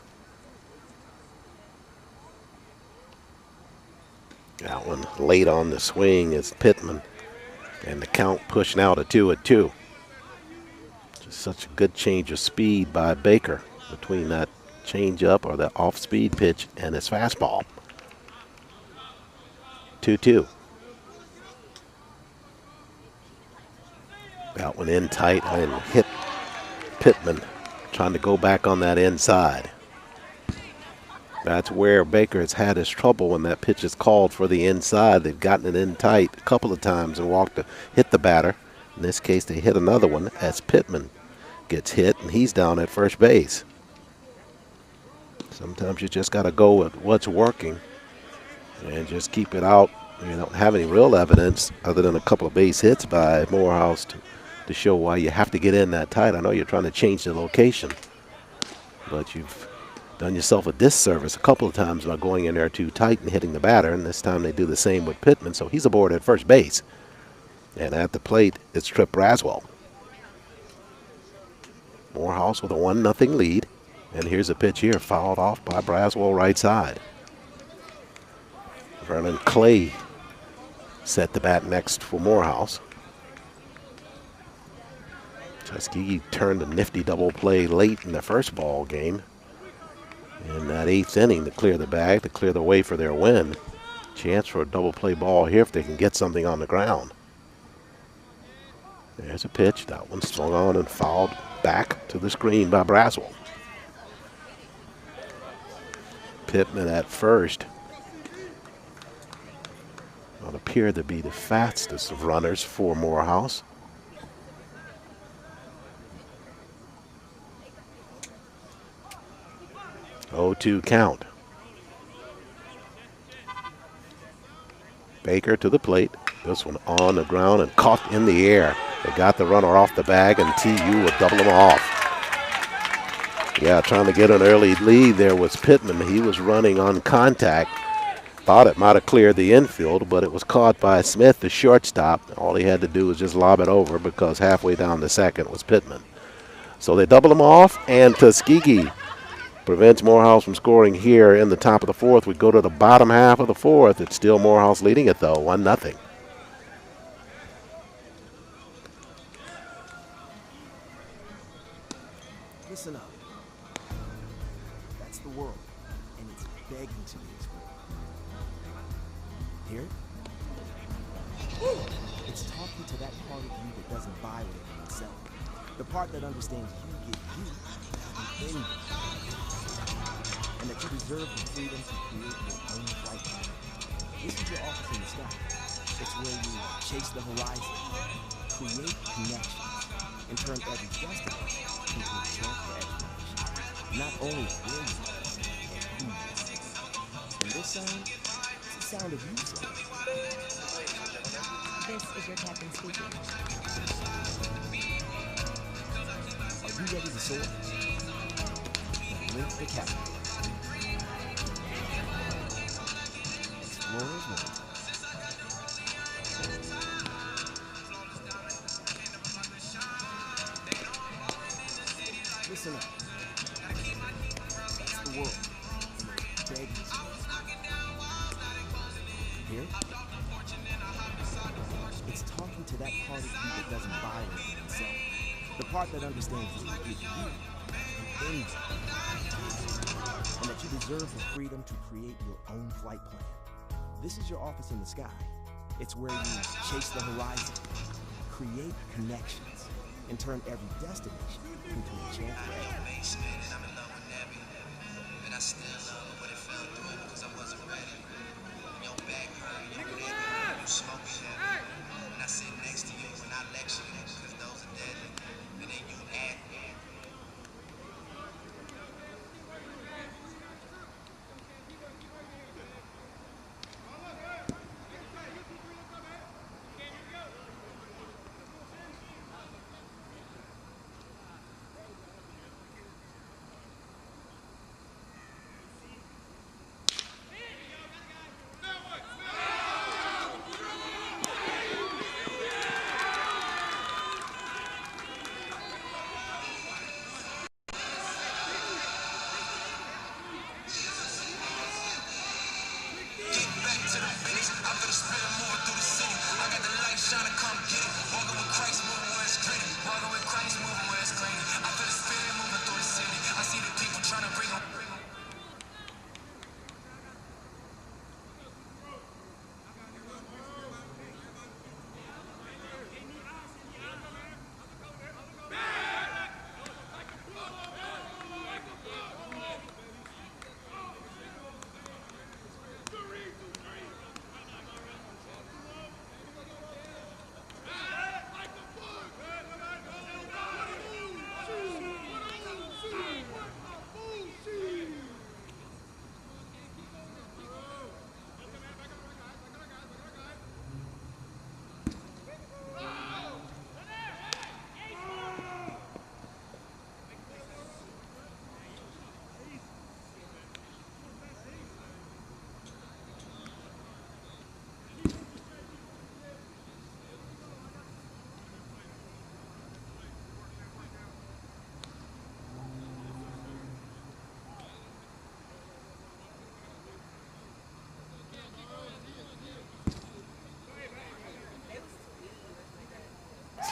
S1: That one late on the swing is Pittman. And the count pushed now to 2-2. Just such a good change of speed by Baker between that change-up or that off-speed pitch and his fastball. 2-2. That one in tight and hit Pittman trying to go back on that inside. That's where Baker has had his trouble when that pitch is called for the inside. They've gotten it in tight a couple of times and hit the batter. In this case, they hit another one as Pittman gets hit, and he's down at first base. Sometimes you just got to go with what's working and just keep it out. You don't have any real evidence other than a couple of base hits by Morehouse to show why you have to get in that tight. I know you're trying to change the location, but you've done yourself a disservice a couple of times by going in there too tight and hitting the batter, and this time they do the same with Pittman, so he's aboard at first base. And at the plate, it's Trip Braswell. Morehouse with a 1-0 lead. And here's a pitch here, fouled off by Braswell right side. Vernon Clay set the bat next for Morehouse. Tuskegee turned a nifty double play late in the first ball game. In that 8th inning to clear the bag, to clear the way for their win. Chance for a double play ball here if they can get something on the ground. There's a pitch. That one swung on and fouled back to the screen by Braswell. Pittman at first. Will appear to be the fastest of runners for Morehouse. Oh, 2 count. Baker to the plate. This one on the ground and caught in the air. They got the runner off the bag, and TU will double him off. Yeah, trying to get an early lead there was Pittman. He was running on contact. Thought it might have cleared the infield, but it was caught by Smith, the shortstop. All he had to do was just lob it over because halfway down the second was Pittman. So they double him off, and Tuskegee prevents Morehouse from scoring here in the top of the fourth. We go to the bottom half of the fourth. It's still Morehouse leading it, though, 1-0.
S2: Listen up. That's the world, and it's begging to be explored. Hear it? It's talking to that part of you that doesn't violate itself. The part that understands you get you anyway. And that you deserve the freedom to create your own flight plan. This is your office in the sky. It's where you chase the horizon, create connections, and turn every destination into a chance for exploration. Not only will you, but who you. And this sound, it's the sound of you saying,
S4: This is your captain speaking.
S2: are you ready to soar? Then link the captain. Explorers one. Listen up. That's the world. And it's begging to be explored. Hear it? It's talking to that part of you that doesn't violate itself. The part that understands you is you and anyway. And that you deserve the freedom to create your own flight plan. This is your office in the sky. It's where you chase the horizon, create connections, and turn every destination into a chance for exploration.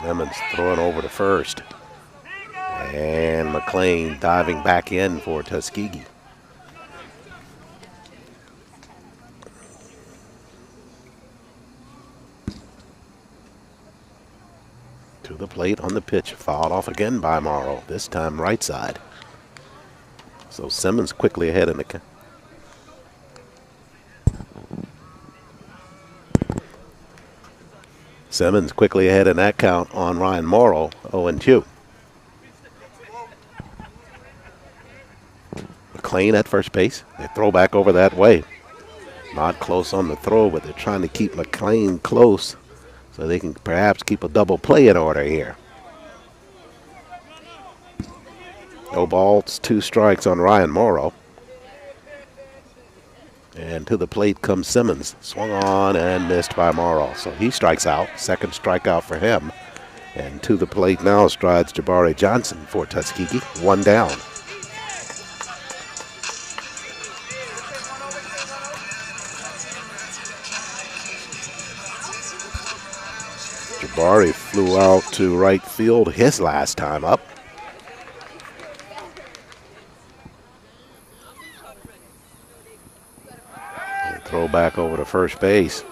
S1: Simmons throwing over to first. And McLean diving back in for Tuskegee. To the plate on the pitch. Fouled off again by Morrow. This time right side. So Simmons quickly ahead in the count. Simmons quickly ahead in that count on Ryan Morrow, 0-2. McLean at first base. They throw back over that way. Not close on the throw, but they're trying to keep McLean close so they can perhaps keep a double play in order here. No balls, 2 strikes on Ryan Morrow. And to the plate comes Simmons. Swung on and missed by Morrow. So he strikes out. Second strikeout for him. And to the plate now strides Jabari Johnson for Tuskegee. 1 down. Jabari flew out to right field his last time up. And throw back over to first base.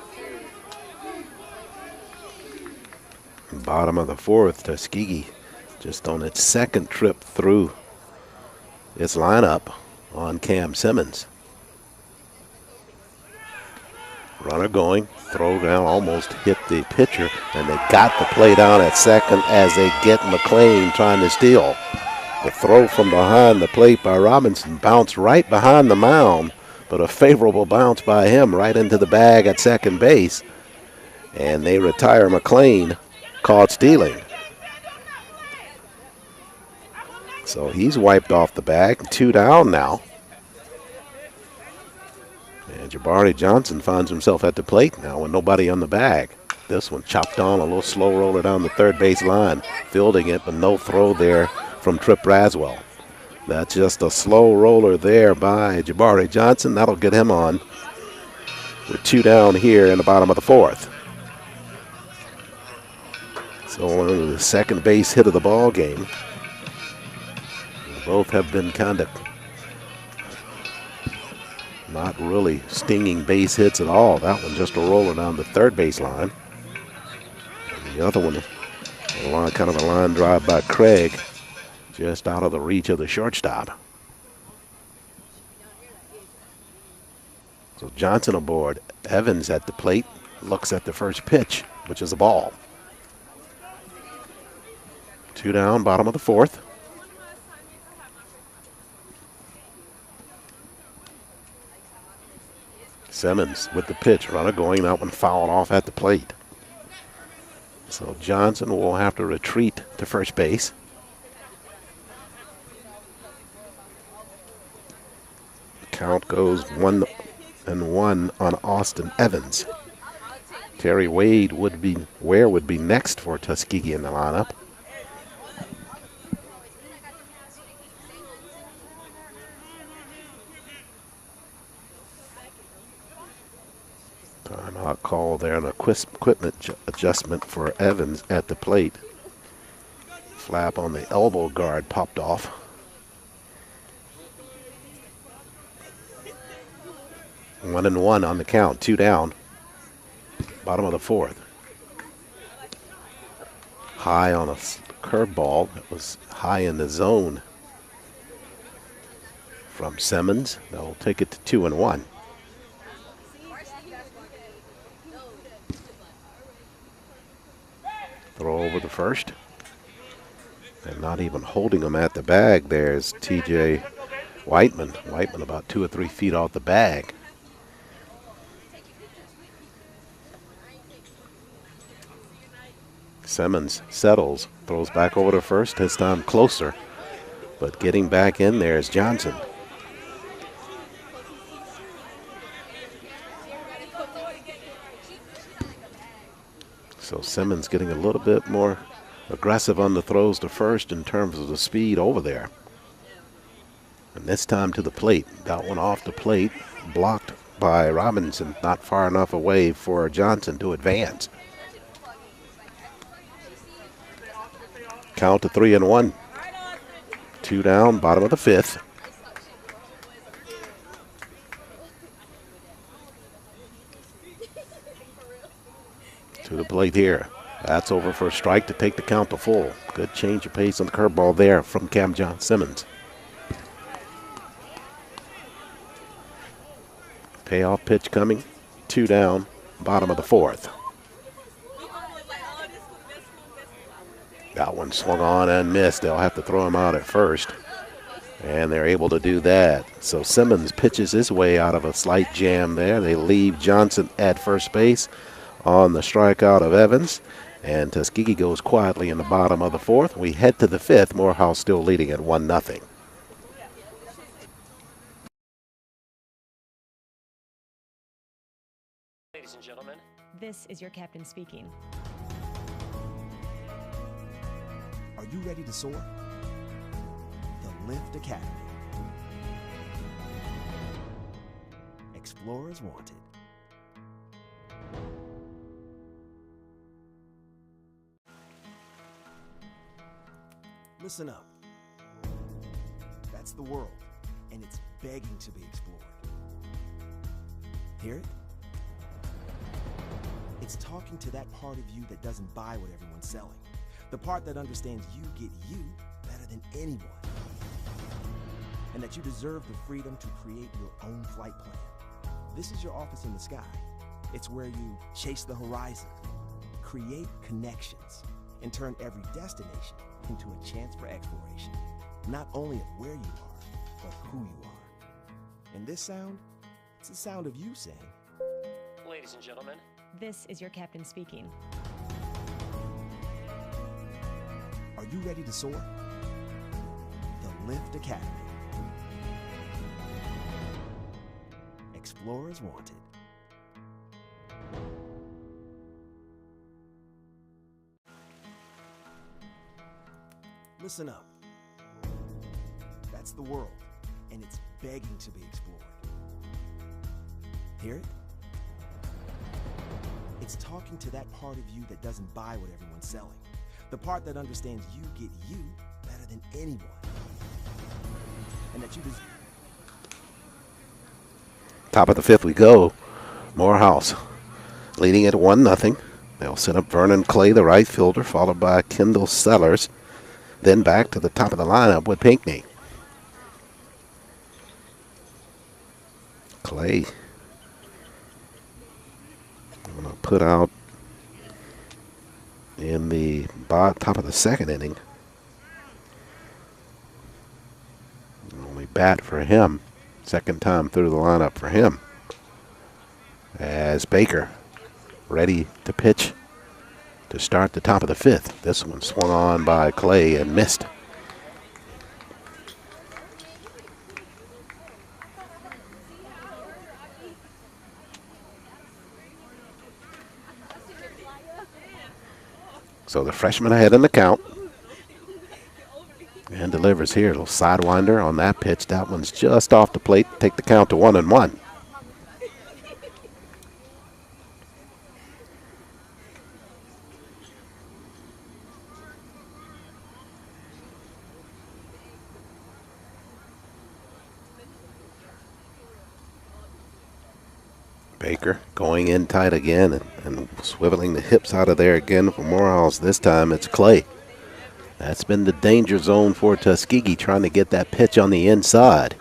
S1: Bottom of the 4th, Tuskegee just on its second trip through its lineup on Cam Simmons. Runner going, throw down, almost hit the pitcher, and they got the play down at second as they get McLean trying to steal. The throw from behind the plate by Robinson bounced right behind the mound, but a favorable bounce by him right into the bag at second base. And they retire McLean, caught stealing. So he's wiped off the bag, 2 down now. And Jabari Johnson finds himself at the plate now with nobody on the bag. This one chopped on, a little slow roller down the third base line, fielding it, but no throw there from Trip Braswell. That's just a slow roller there by Jabari Johnson. That'll get him on with 2 down here in the bottom of the 4th. So the second base hit of the ball game. Both have been kind of not really stinging base hits at all. That one just a roller down the third base line. And the other one, kind of a line drive by Craig, just out of the reach of the shortstop. So Johnson aboard. Evans at the plate, looks at the first pitch, which is a ball. 2 down, bottom of the 4th. Simmons with the pitch, runner going, that one fouled off at the plate. So Johnson will have to retreat to first base. Count goes 1-1 on Austin Evans. Terry Ware would be next for Tuskegee in the lineup. Timeout call there, an equipment adjustment for Evans at the plate. Flap on the elbow guard popped off. One and one on the count, 2 down. Bottom of the 4th. High on a curveball. It was high in the zone from Simmons. They'll take it to 2 and 1. Throw over the first. And not even holding him at the bag, there's TJ Whiteman. Whiteman about 2 or 3 feet off the bag. Simmons settles, throws back over to first, this time closer. But getting back in there is Johnson. So Simmons getting a little bit more aggressive on the throws to first in terms of the speed over there. And this time to the plate. That one off the plate, blocked by Robinson, not far enough away for Johnson to advance. Count to 3 and 1. 2 down, bottom of the 5th. To the plate here. That's over for a strike to take the count to full. Good change of pace on the curveball there from Cam John Simmons. Payoff pitch coming. 2 down, bottom of the 4th. That one swung on and missed. They'll have to throw him out at first. And they're able to do that. So Simmons pitches his way out of a slight jam there. They leave Johnson at first base on the strikeout of Evans. And Tuskegee goes quietly in the bottom of the fourth. We head to the fifth. Morehouse still leading at 1-0.
S3: Ladies and gentlemen,
S4: This is your captain speaking.
S2: Are you ready to soar? The Lift Academy. Explorers wanted. Listen up. That's the world, and it's begging to be explored. Hear it? It's talking to that part of you that doesn't buy what everyone's selling. The part that understands you get you better than anyone. And that you deserve the freedom to create your own flight plan. This is your office in the sky. It's where you chase the horizon, create connections, and turn every destination into a chance for exploration. Not only of where you are, but who you are. And this sound, it's the sound of you saying,
S3: ladies and gentlemen,
S4: This is your captain speaking.
S2: are you ready to soar? The Lift Academy. Explorers wanted. Listen up. That's the world, and it's begging to be explored. Hear it? It's talking to that part of you that doesn't buy what everyone's selling. The part that understands you get you better than anyone. And that you deserve.
S1: Top of the fifth we go. Morehouse leading at 1-0. They'll set up Vernon Clay, the right fielder, followed by Kendall Sellers. Then back to the top of the lineup with Pinckney. Clay. I'm going to put out in the top of the second inning. Only bat for him. Second time through the lineup for him. As Baker ready to pitch to start the top of the fifth. This one swung on by Clay and missed. So the freshman ahead in the count. And delivers here. A little sidewinder on that pitch. That one's just off the plate. Take the count to 1-1. Baker going in tight again and swiveling the hips out of there again for Morehouse. This time it's Clay. That's been the danger zone for Tuskegee, trying to get that pitch on the inside.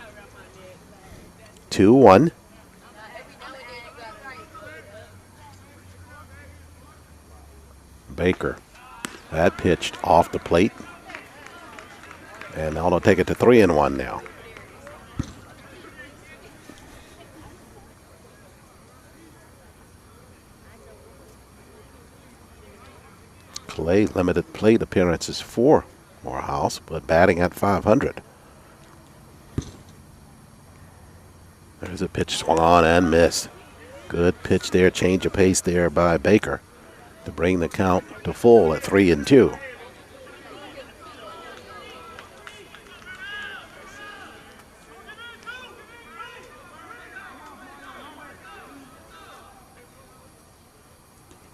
S1: 2-1. Baker. That pitched off the plate. And they'll take it to 3-1 now. Clay, limited plate appearances for Morehouse, but batting at 500. There's a pitch swung on and missed. Good pitch there, change of pace there by Baker to bring the count to full at 3-2.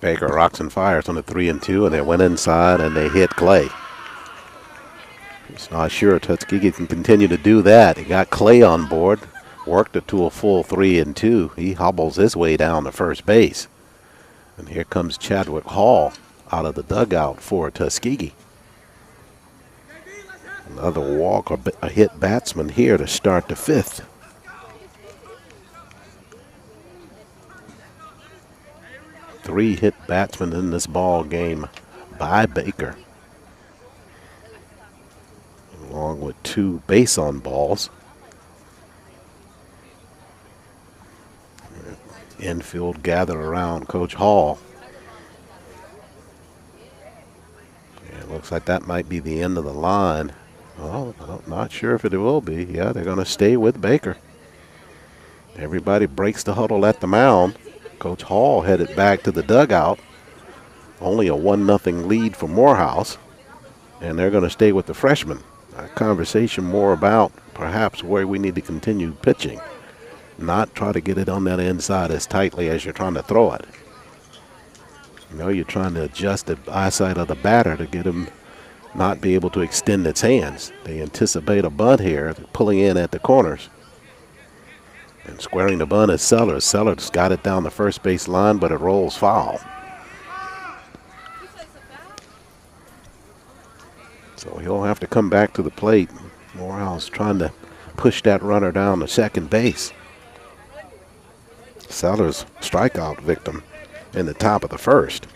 S1: Baker rocks and fires on the 3-2, and they went inside and they hit Clay. It's not sure Tuskegee can continue to do that. He got Clay on board, worked it to a full 3-2. He hobbles his way down to first base. And here comes Chadwick Hall out of the dugout for Tuskegee. Another walk or a hit batsman here to start the fifth. Three hit batsmen in this ball game by Baker. along with 2 base on balls. Infield gathered around Coach Hall. And it looks like that might be the end of the line. Well, I'm not sure if it will be. Yeah, they're going to stay with Baker. Everybody breaks the huddle at the mound. Coach Hall headed back to the dugout. Only a 1-0 lead for Morehouse. And they're going to stay with the freshman. A conversation more about perhaps where we need to continue pitching. Not try to get it on that inside as tightly as you're trying to throw it. You know, you're trying to adjust the eyesight of the batter to get him not be able to extend its hands. They anticipate a bunt here, pulling in at the corners. And squaring the bunt is Sellers. Sellers got it down the first base line, but it rolls foul. So he'll have to come back to the plate. Morehouse trying to push that runner down to second base. Sellers, strikeout victim in the top of the first.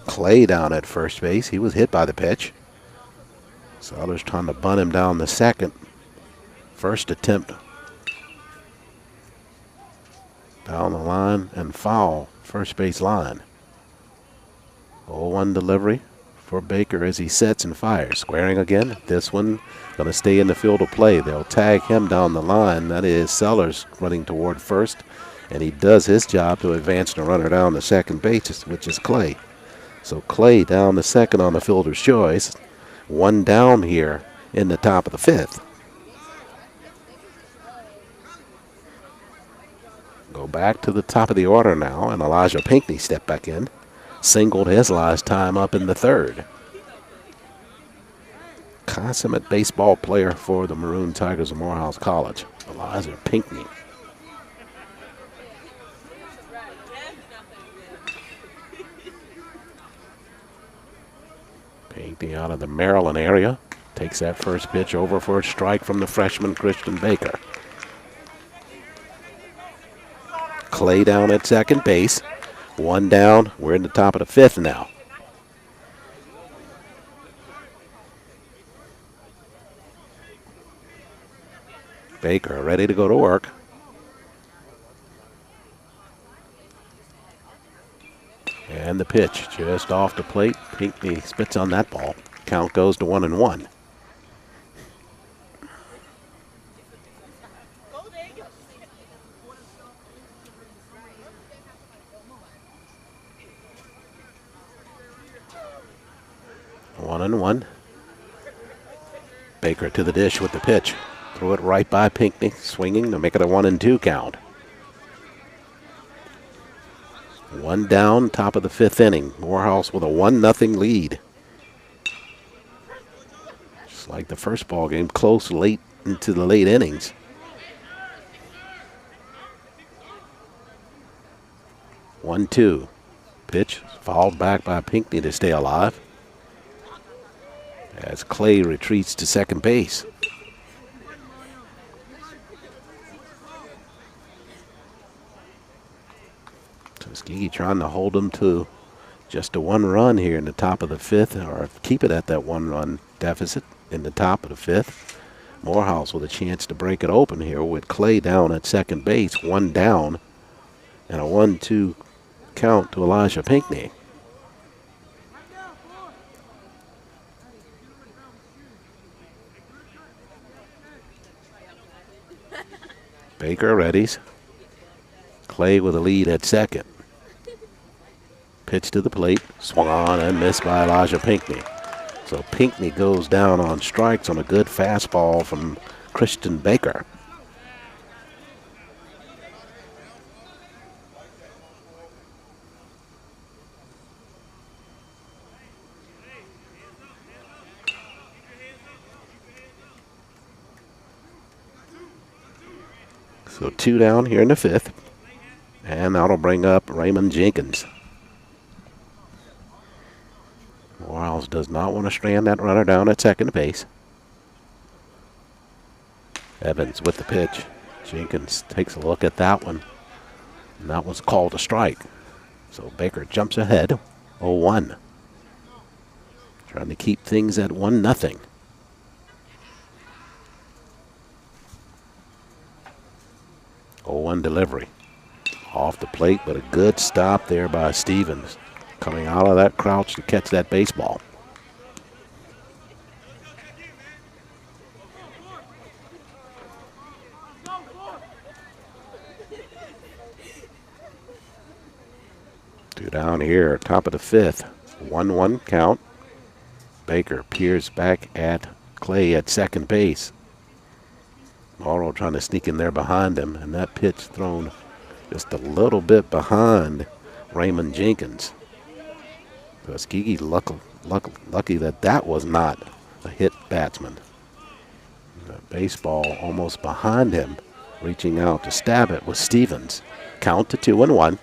S1: Clay down at first base. He was hit by the pitch. Sellers trying to bunt him down the second. First attempt down the line and foul, first base line. 0-1 delivery for Baker as he sets and fires. Squaring again. This one going to stay in the field of play. They'll tag him down the line. That is Sellers running toward first. And he does his job to advance the runner down the second base, which is Clay. So Clay down the second on the fielder's choice. 1 down here in the top of the 5th. Go back to the top of the order now, and Elijah Pinckney stepped back in. Singled his last time up in the 3rd. Consummate baseball player for the Maroon Tigers of Morehouse College, Elijah Pinckney. Pinckney out of the Maryland area. Takes that first pitch over for a strike from the freshman Christian Baker. Clay down at second base. 1 down. We're in the top of the 5th now. Baker ready to go to work. And the pitch just off the plate. Pinckney spits on that ball. Count goes to 1-1. Baker to the dish with the pitch. Threw it right by Pinckney, swinging to make it a 1-2 count. 1 down, top of the 5th inning. Morehouse with a 1-0 lead. Just like the first ball game, close late into the late innings. One-two. Pitch fouled back by Pinckney to stay alive. As Clay retreats to second base. Tuskegee trying to hold him to just a 1 run here in the top of the 5th, or keep it at that 1 run deficit in the top of the 5th. Morehouse with a chance to break it open here with Clay down at second base, 1 down, and a 1-2 count to Elijah Pinckney. Baker readies. Clay with a lead at second. Pitch to the plate, swung on and missed by Elijah Pinckney. So Pinckney goes down on strikes on a good fastball from Christian Baker. So 2 down here in the 5th. And that'll bring up Raymond Jenkins. Morehouse does not want to strand that runner down at second base. Evans with the pitch. Jenkins takes a look at that one. And that was called a strike. So Baker jumps ahead, 0-1. Trying to keep things at 1-0. 0-1 delivery. Off the plate, but a good stop there by Stevens. Coming out of that crouch to catch that baseball. Two down here, top of the fifth. 1-1 count. Baker peers back at Clay at second base. Morrow trying to sneak in there behind him, and that pitch thrown just a little bit behind Raymond Jenkins. Tuskegee lucky that was not a hit batsman. The baseball almost behind him, reaching out to stab it was Stevens. Count to 2-1.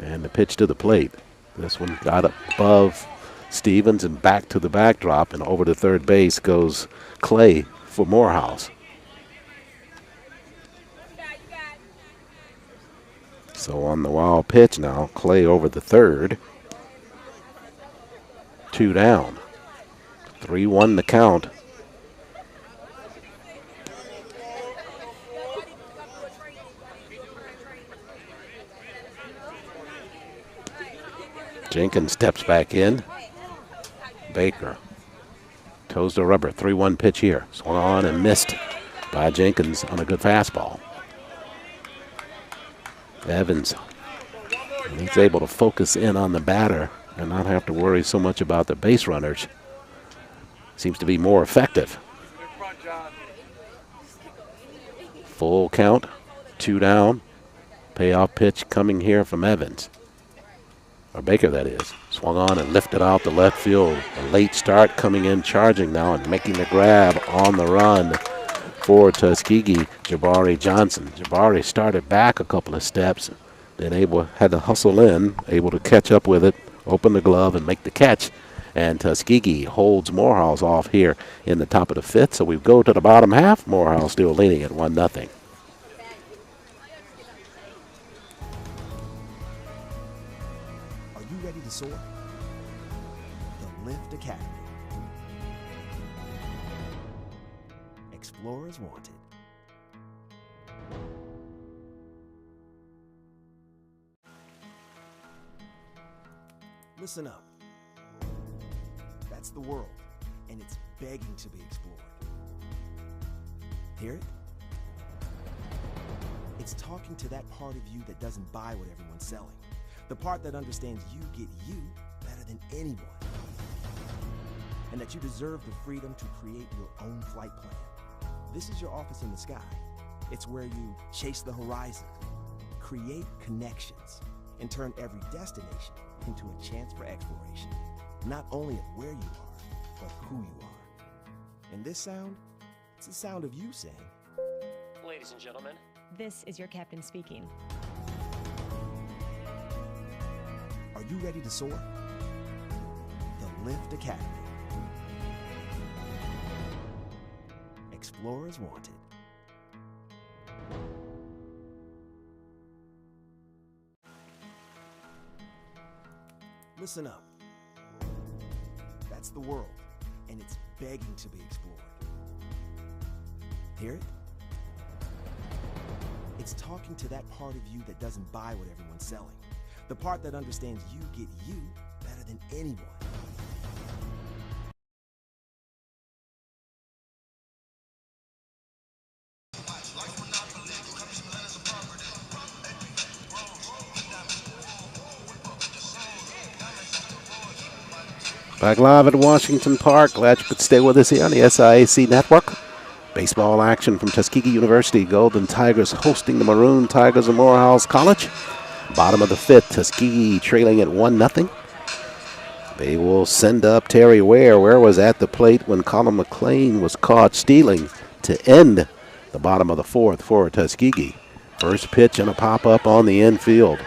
S1: And the pitch to the plate. This one got above Stevens and back to the backdrop, and over to third base goes Clay for Morehouse. So on the wild pitch now, Clay over the third. 2 down. 3-1 the count. Jenkins steps back in. Baker toes the rubber. 3-1 pitch here. Swung on and missed by Jenkins on a good fastball. Evans, he's able to focus in on the batter and not have to worry so much about the base runners. Seems to be more effective. Full count, 2 down. Payoff pitch coming here from Evans. Or Baker, that is. Swung on and lifted out the left field. A late start coming in, charging now and making the grab on the run for Tuskegee, Jabari Johnson. Jabari started back a couple of steps, then had to hustle in, able to catch up with it, open the glove and make the catch. And Tuskegee holds Morehouse off here in the top of the fifth. So we go to the bottom half. Morehouse still leading at 1-0.
S2: To soar? The Lift Academy. Explorers wanted. Listen up. That's the world, and it's begging to be explored. Hear it? It's talking to that part of you that doesn't buy what everyone's selling. The part that understands you get you better than anyone. And that you deserve the freedom to create your own flight plan. This is your office in the sky. It's where you chase the horizon, create connections, and turn every destination into a chance for exploration. Not only of where you are, but who you are. And this sound, it's the sound of you saying,
S3: Ladies and gentlemen,
S4: This is your captain speaking.
S2: are you ready to soar? The Lift Academy. Explorers wanted. Listen up. That's the world, and it's begging to be explored. Hear it? It's talking to that part of you that doesn't buy what everyone's selling. The part that understands you get you better than anyone.
S1: Back live at Washington Park. Glad you could stay with us here on the SIAC Network. Baseball action from Tuskegee University. Golden Tigers hosting the Maroon Tigers of Morehouse College. Bottom of the fifth, Tuskegee trailing at 1-0. They will send up Terry Ware. Ware was at the plate when Colin McLean was caught stealing to end the bottom of the fourth for Tuskegee. First pitch and a pop-up on the infield.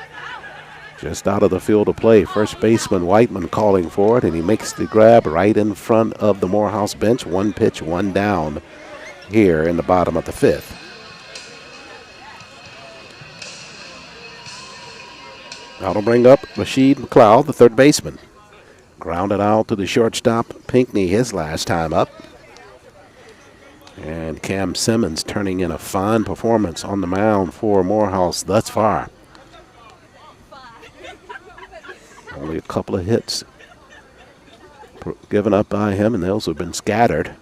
S1: Just out of the field of play. First baseman Whiteman calling for it, and he makes the grab right in front of the Morehouse bench. One pitch, one down here in the bottom of the fifth. That'll bring up Rashid McLeod, the third baseman. Grounded out to the shortstop, Pinckney, his last time up. And Cam Simmons turning in a fine performance on the mound for Morehouse thus far. Only a couple of hits given up by him, and those have been scattered.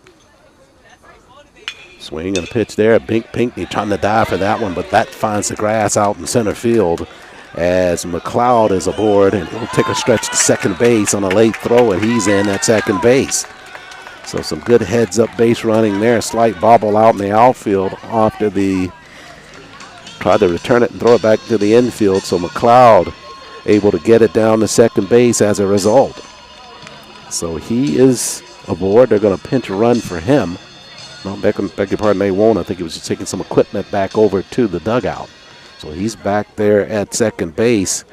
S1: Swing and a pitch there. Pinckney trying to dive for that one, but that finds the grass out in center field as McLeod is aboard, and he'll take a stretch to second base on a late throw, and he's in at second base. So some good heads-up base running there. Slight bobble out in the outfield after the tried to return it and throw it back to the infield. So McLeod able to get it down to second base as a result. So he is aboard. They're going to pinch a run for him. No, beg your pardon, they won't. I think he was just taking some equipment back over to the dugout. So he's back there at second base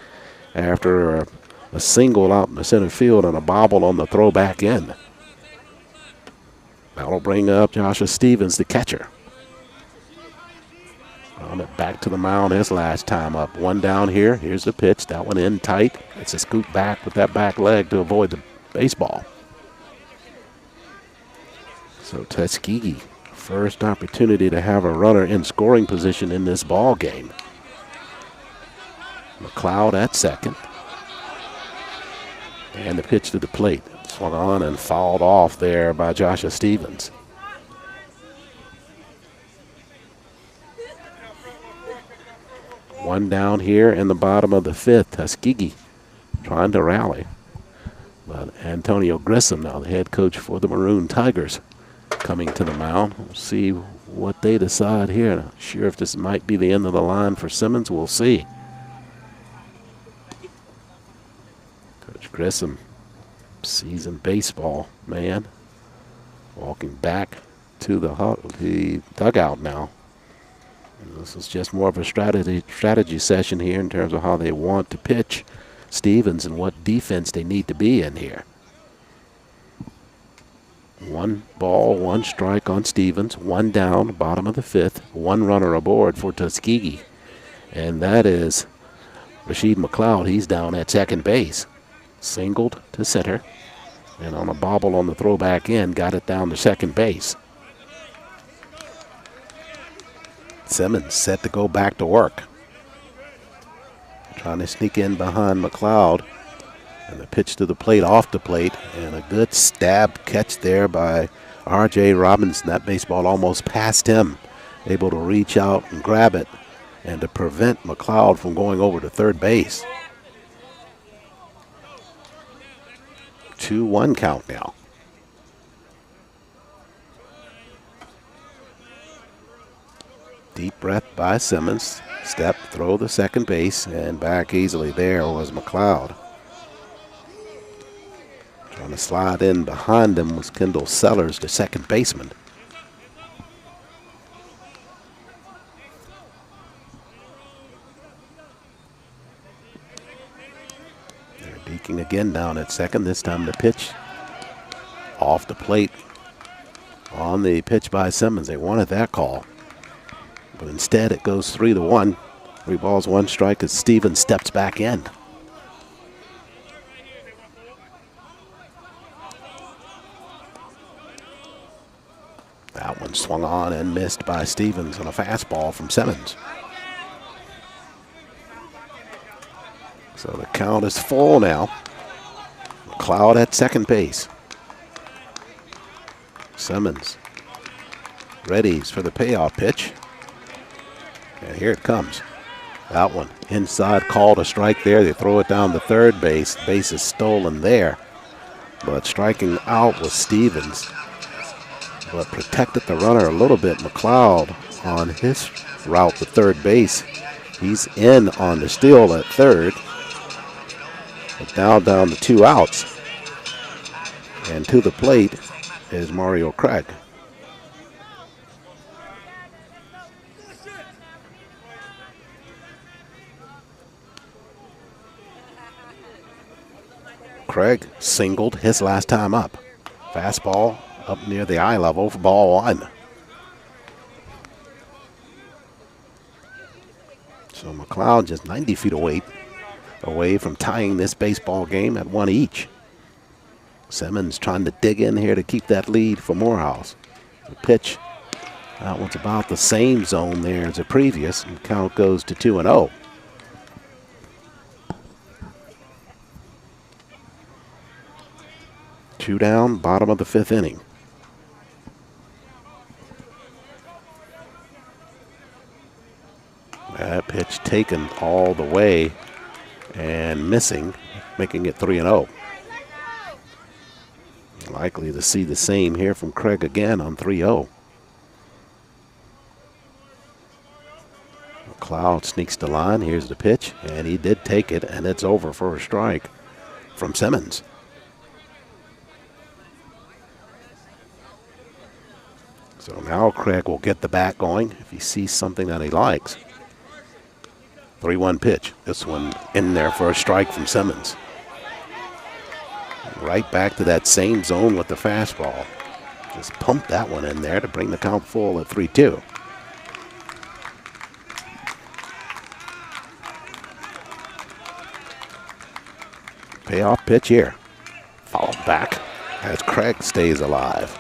S1: after a single out in the center field and a bobble on the throw back in. That'll bring up Joshua Stevens, the catcher. On it back to the mound his last time up. One down here. Here's the pitch. That one in tight. It's a scoop back with that back leg to avoid the baseball. So Tuskegee, first opportunity to have a runner in scoring position in this ball game. McLeod at second. And the pitch to the plate. Swung on and fouled off there by Joshua Stevens. One down here in the bottom of the fifth. Tuskegee trying to rally. But Antonio Grissom, now the head coach for the Maroon Tigers, coming to the mound. We'll see what they decide here. Not sure if this might be the end of the line for Simmons. We'll see. Coach Grissom, seasoned baseball man, walking back to the dugout now. And this is just more of a strategy session here in terms of how they want to pitch Stevens and what defense they need to be in here. 1 ball, 1 strike on Stevens, 1 down, bottom of the fifth, 1 runner aboard for Tuskegee. And that is Rashid McLeod. He's down at second base. Singled to center, and on a bobble on the throw back in, got it down to second base. Simmons set to go back to work. Trying to sneak in behind McLeod. And the pitch to the plate, off the plate, and a good stab catch there by R.J. Robinson. That baseball almost passed him. Able to reach out and grab it and to prevent McLeod from going over to third base. 2-1 count now. Deep breath by Simmons. Step, throw to second base, and back easily there was McLeod. Trying to slide in behind him was Kendall Sellers, the second baseman. They're deking again down at second. This time the pitch off the plate on the pitch by Simmons. They wanted that call, but instead it goes 3-1. 3 balls, 1 strike as Stevens steps back in. That one swung on and missed by Stevens on a fastball from Simmons. So the count is full now. McLeod at second base. Simmons readies for the payoff pitch. And here it comes. That one inside, called a strike there. They throw it down to third base. Base is stolen there. But striking out was Stevens. But protected the runner a little bit. McLeod on his route to third base. He's in on the steal at third. But now down to 2 outs. And to the plate is Mario Craig. Craig singled his last time up. Fastball up near the eye level for ball 1. So McLeod just 90 feet away from tying this baseball game at 1 each. Simmons trying to dig in here to keep that lead for Morehouse. The pitch That one's about the same zone there as the previous, and count goes to 2-0. Two down, bottom of the fifth inning. That pitch taken all the way and missing, making it 3-0. Likely to see the same here from Craig again on 3-0. McLeod sneaks the line. Here's the pitch, and he did take it, and it's over for a strike from Simmons. So now Craig will get the bat going if he sees something that he likes. 3-1 pitch. This one in there for a strike from Simmons. Right back to that same zone with the fastball. Just pumped that one in there to bring the count full at 3-2. Payoff pitch here. Fouled back as Craig stays alive.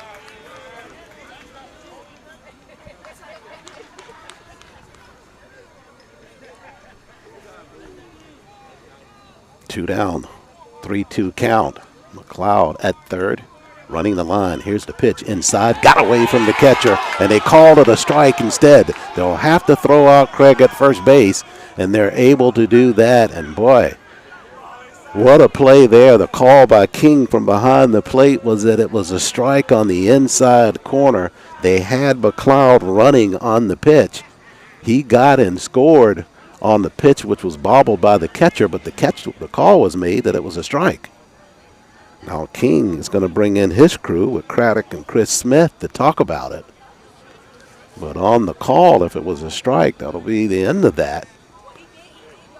S1: Two down, 3-2 count. McLeod at third, running the line. Here's the pitch inside, got away from the catcher, and they called it a strike instead. They'll have to throw out Craig at first base, and they're able to do that. And boy, what a play there. The call by King from behind the plate was that it was a strike on the inside corner. They had McLeod running on the pitch. He got and scored on the pitch, which was bobbled by the catcher, but the call was made that it was a strike. Now King is going to bring in his crew with Craddock and Chris Smith to talk about it. But on the call, if it was a strike, that'll be the end of that.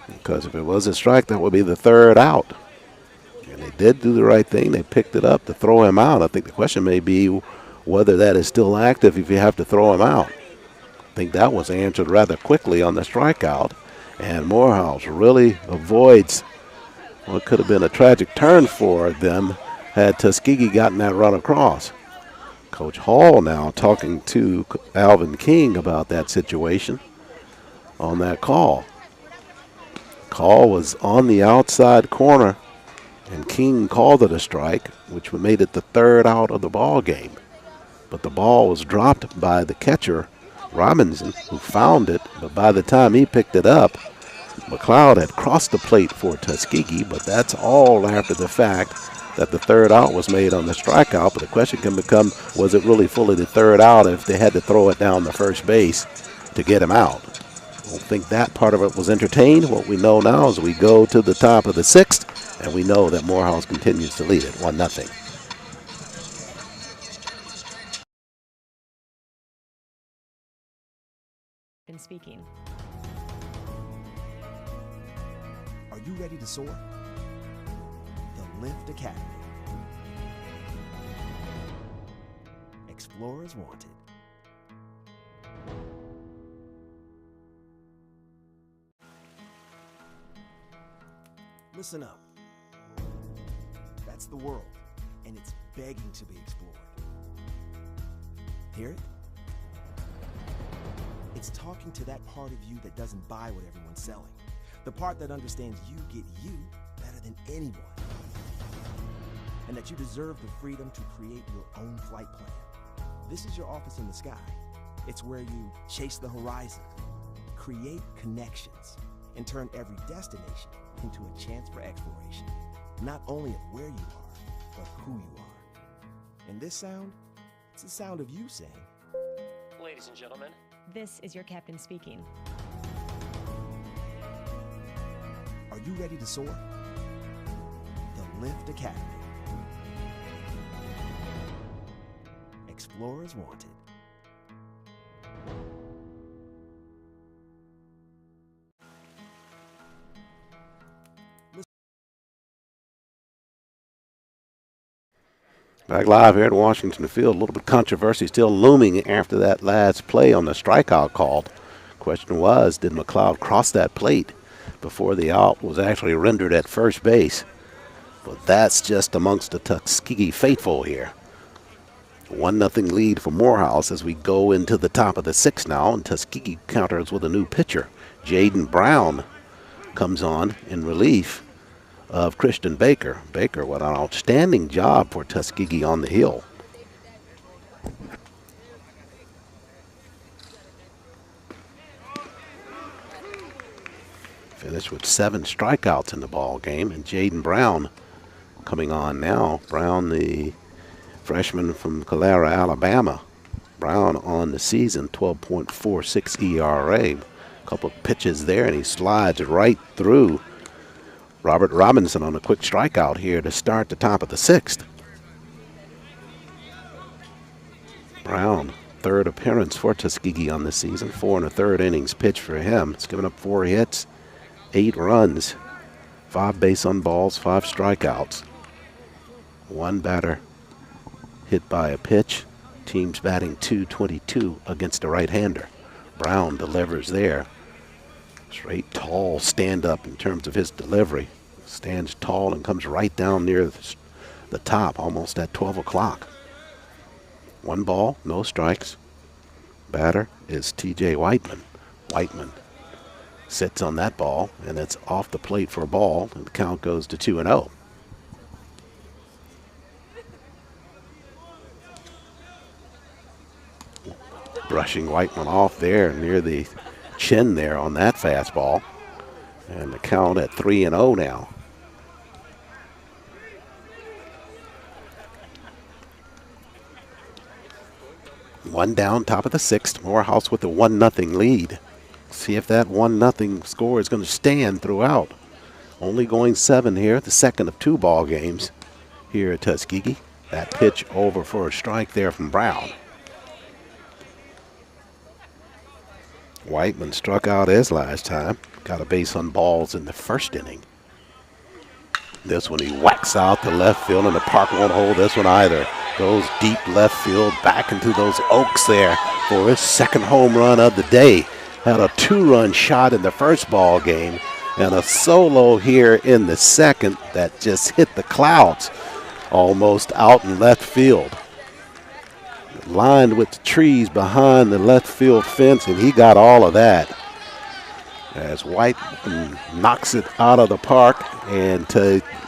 S1: Because if it was a strike, that would be the third out. And they did do the right thing. They picked it up to throw him out. I think the question may be whether that is still active if you have to throw him out. I think that was answered rather quickly on the strikeout. And Morehouse really avoids what could have been a tragic turn for them had Tuskegee gotten that run across. Coach Hall now talking to Alvin King about that situation on that call. Call was on the outside corner, and King called it a strike, which made it the third out of the ball game. But the ball was dropped by the catcher, Robinson, who found it, but by the time he picked it up, McLeod had crossed the plate for Tuskegee, but that's all after the fact that the third out was made on the strikeout. But the question can become, was it really fully the third out if they had to throw it down the first base to get him out? I don't think that part of it was entertained. What we know now is we go to the top of the sixth, and we know that Morehouse continues to lead it 1-0.
S4: Been speaking.
S2: Are you ready to soar? The Lift Academy. Explorers wanted. Listen up. That's the world, and it's begging to be explored. Hear it? It's talking to that part of you that doesn't buy what everyone's selling. The part that understands you get you better than anyone. And that you deserve the freedom to create your own flight plan. This is your office in the sky. It's where you chase the horizon, create connections, and turn every destination into a chance for exploration. Not only of where you are, but who you are. And this sound, it's the sound of you saying,
S3: Ladies and gentlemen,
S4: This is your captain speaking.
S2: are you ready to soar? The Lift Academy. Explorers wanted.
S1: Back live here at Washington Field. A little bit of controversy still looming after that last play on the strikeout called. Question was, did McLeod cross that plate before the out was actually rendered at first base? But that's just amongst the Tuskegee faithful here. 1-0 lead for Morehouse as we go into the top of the sixth now, and Tuskegee counters with a new pitcher. Jaden Brown comes on in relief of Christian Baker. Baker with an outstanding job for Tuskegee on the hill. Finished with 7 strikeouts in the ball game, and Jaden Brown coming on now. Brown, the freshman from Calera, Alabama. Brown on the season, 12.46 ERA. A couple of pitches there, and he slides right through Robert Robinson on a quick strikeout here to start the top of the sixth. Brown, third appearance for Tuskegee on the season. 4 1/3 innings pitched for him. He's given up 4 hits, 8 runs, 5 base on balls, 5 strikeouts. 1 batter hit by a pitch. Team's batting .222 against a right-hander. Brown delivers there. Straight, tall stand-up in terms of his delivery. Stands tall and comes right down near the top, almost at 12 o'clock. 1 ball, no strikes. Batter is T.J. Whiteman. Whiteman sits on that ball, and it's off the plate for a ball, and the count goes to 2-0. Brushing Whiteman off there near the chin there on that fastball, and the count at 3-0 now. One down, top of the sixth. Morehouse with a 1-0 lead. See if that 1-0 score is going to stand throughout. Only going 7 here, the second of 2 ball games here at Tuskegee. That pitch over for a strike there from Brown. Whiteman struck out his last time. Got a base on balls in the first inning. This one he whacks out to left field, and the park won't hold this one either. Goes deep left field, back into those Oaks there for his second home run of the day. Had a 2-run shot in the first ball game, and a solo here in the second that just hit the clouds almost out in left field. Lined with the trees behind the left field fence, and he got all of that. As White knocks it out of the park, and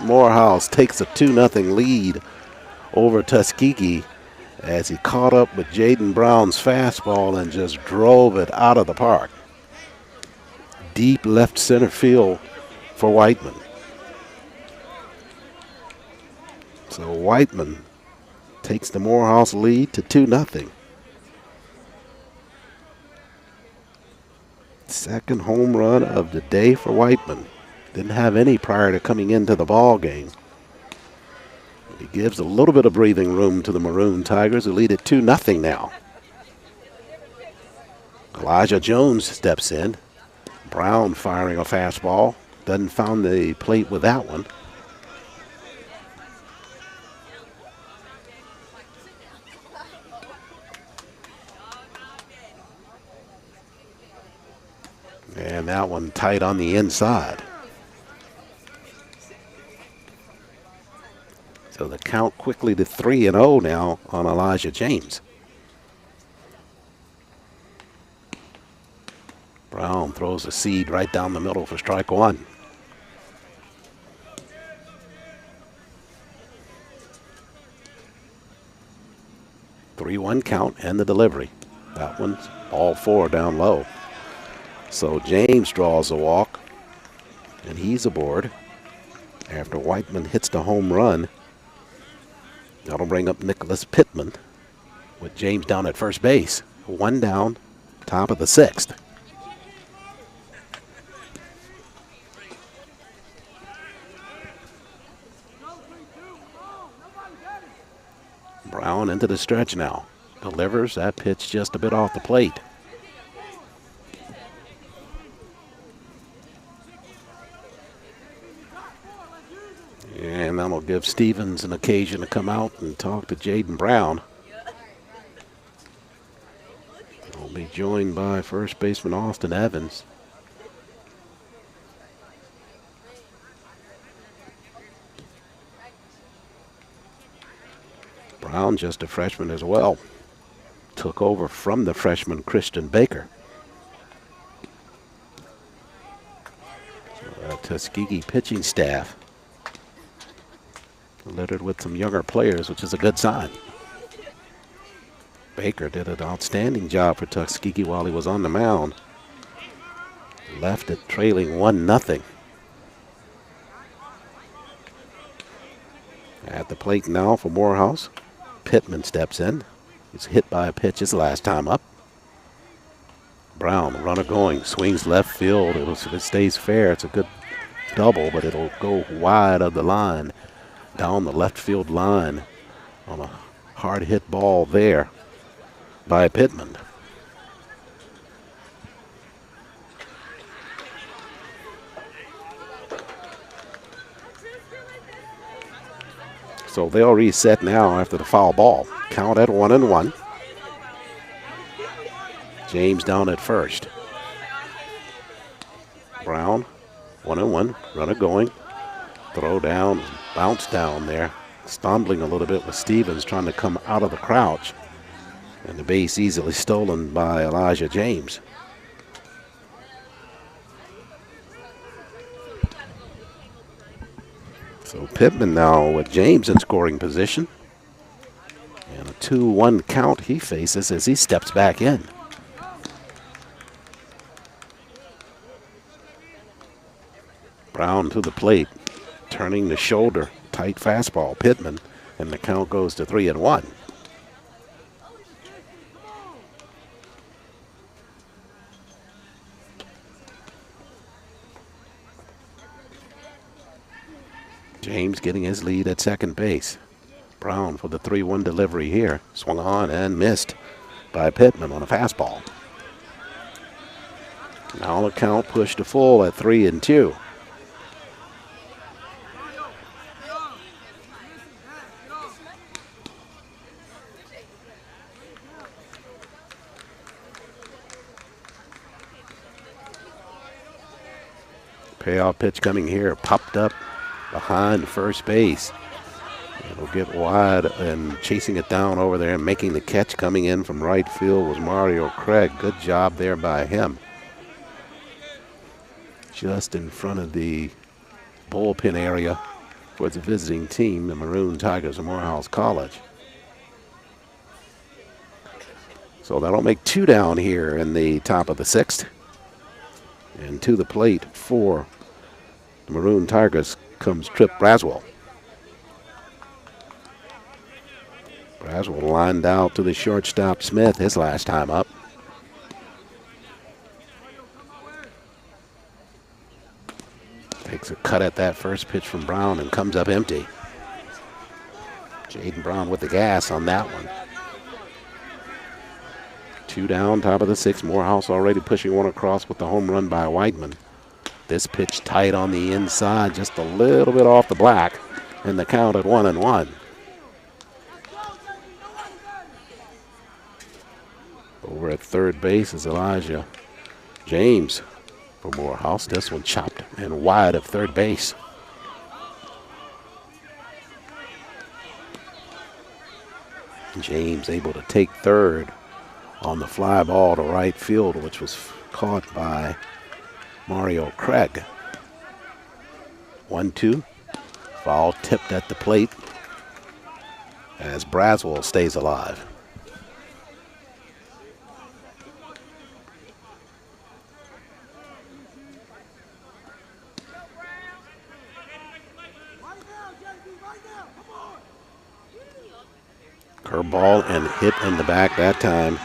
S1: Morehouse takes a 2-0 lead over Tuskegee as he caught up with Jaden Brown's fastball and just drove it out of the park. Deep left center field for Whiteman. So Whiteman takes the Morehouse lead to 2-0. Second home run of the day for Whiteman. Didn't have any prior to coming into the ball game. He gives a little bit of breathing room to the Maroon Tigers, who lead at 2-0 now. Elijah Jones steps in. Brown firing a fastball. Doesn't found the plate with that one. And that one tight on the inside. So the count quickly to 3-0 now on Elijah James. Brown throws a seed right down the middle for strike 1. The 3-1 count and the delivery. That one's all 4 down low. So James draws a walk, and he's aboard after Whiteman hits the home run. That'll bring up Nicholas Pittman with James down at first base. 1 down, top of the 6th. Brown into the stretch now. Delivers that pitch just a bit off the plate. And that'll give Stevens an occasion to come out and talk to Jaden Brown. He'll be joined by first baseman Austin Evans. Brown, just a freshman as well, took over from the freshman Christian Baker. So, Tuskegee pitching staff littered with some younger players, which is a good sign. Baker did an outstanding job for Tuskegee while he was on the mound. Left it trailing 1-0. At the plate now for Morehouse. Pittman steps in. He's hit by a pitch his last time up. Brown, runner going, swings left field. If it stays fair, it's a good double, but it'll go wide of the line, down the left field line on a hard hit ball there by Pittman. So they'll reset now after the foul ball. Count at 1-1. James down at first. Brown, 1-1, runner going. Throw down, bounce down there. Stumbling a little bit with Stevens trying to come out of the crouch. And the base easily stolen by Elijah James. So Pittman now with James in scoring position. And a 2-1 count he faces as he steps back in. Brown to the plate, turning the shoulder, tight fastball, Pittman, and the count goes to 3-1. James getting his lead at second base. Brown for the 3-1 delivery here. Swung on and missed by Pittman on a fastball. Now the count pushed to full at 3-2. Payoff pitch coming here, popped up behind first base. It'll get wide, and chasing it down over there and making the catch coming in from right field was Mario Craig. Good job there by him. Just in front of the bullpen area for the visiting team, the Maroon Tigers of Morehouse College. So that'll make 2 down here in the top of the 6th. And to the plate for the Maroon Tigers comes Trip Braswell. Braswell lined out to the shortstop Smith his last time up. Takes a cut at that first pitch from Brown and comes up empty. Jaden Brown with the gas on that one. 2 down, top of the 6th. Morehouse already pushing one across with the home run by Whiteman. This pitch tight on the inside, just a little bit off the black, and the count at 1-1. Over at third base is Elijah James for Morehouse. This one chopped and wide of third base. James able to take third on the fly ball to right field, which was caught by Mario Craig. 1-2. Foul tipped at the plate as Braswell stays alive. Curveball and hit in the back that time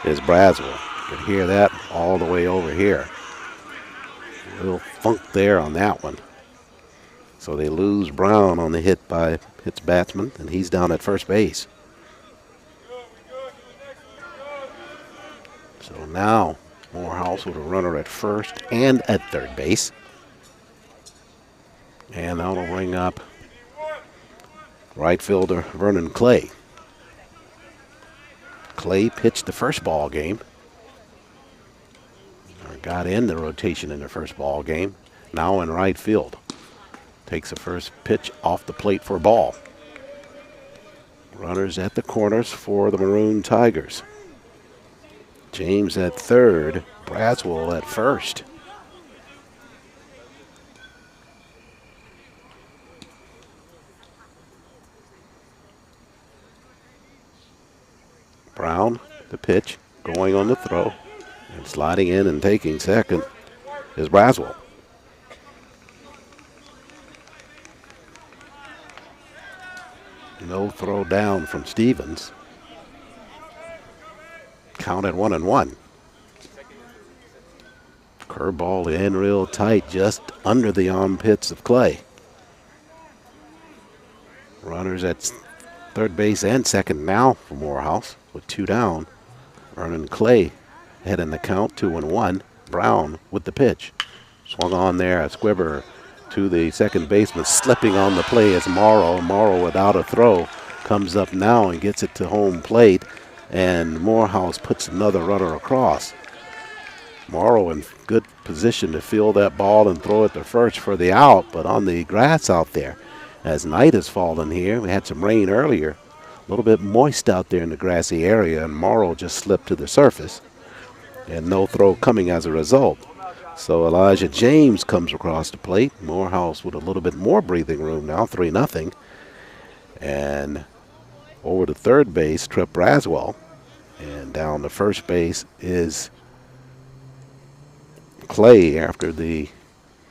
S1: is Braswell. You can hear that all the way over here. A little funk there on that one. So they lose Brown on the hit by its batsman, and he's down at first base. So now Morehouse with a runner at first and at third base. And that'll bring up right fielder Vernon Clay. Clay pitched the first ball game, or got in the rotation in the first ball game. Now in right field. Takes the first pitch off the plate for a ball. Runners at the corners for the Maroon Tigers. James at third, Braswell at first. Brown, the pitch, going on the throw, and sliding in and taking second is Braswell. No throw down from Stevens. Count at 1-1. Curveball in real tight, just under the armpits of Clay. Runners at third base and second now for Morehouse with 2 down. Vernon Clay ahead in the count, 2-1. Brown with the pitch. Swung on there, a squibber to the second baseman, slipping on the play as Morrow without a throw comes up now and gets it to home plate, and Morehouse puts another runner across. Morrow in good position to field that ball and throw it to first for the out, but on the grass out there as night has fallen here. We had some rain earlier, a little bit moist out there in the grassy area, and Morrow just slipped to the surface, and no throw coming as a result. So Elijah James comes across the plate. Morehouse with a little bit more breathing room now, 3-0. And over to third base, Trip Braswell. And down to first base is Clay after the,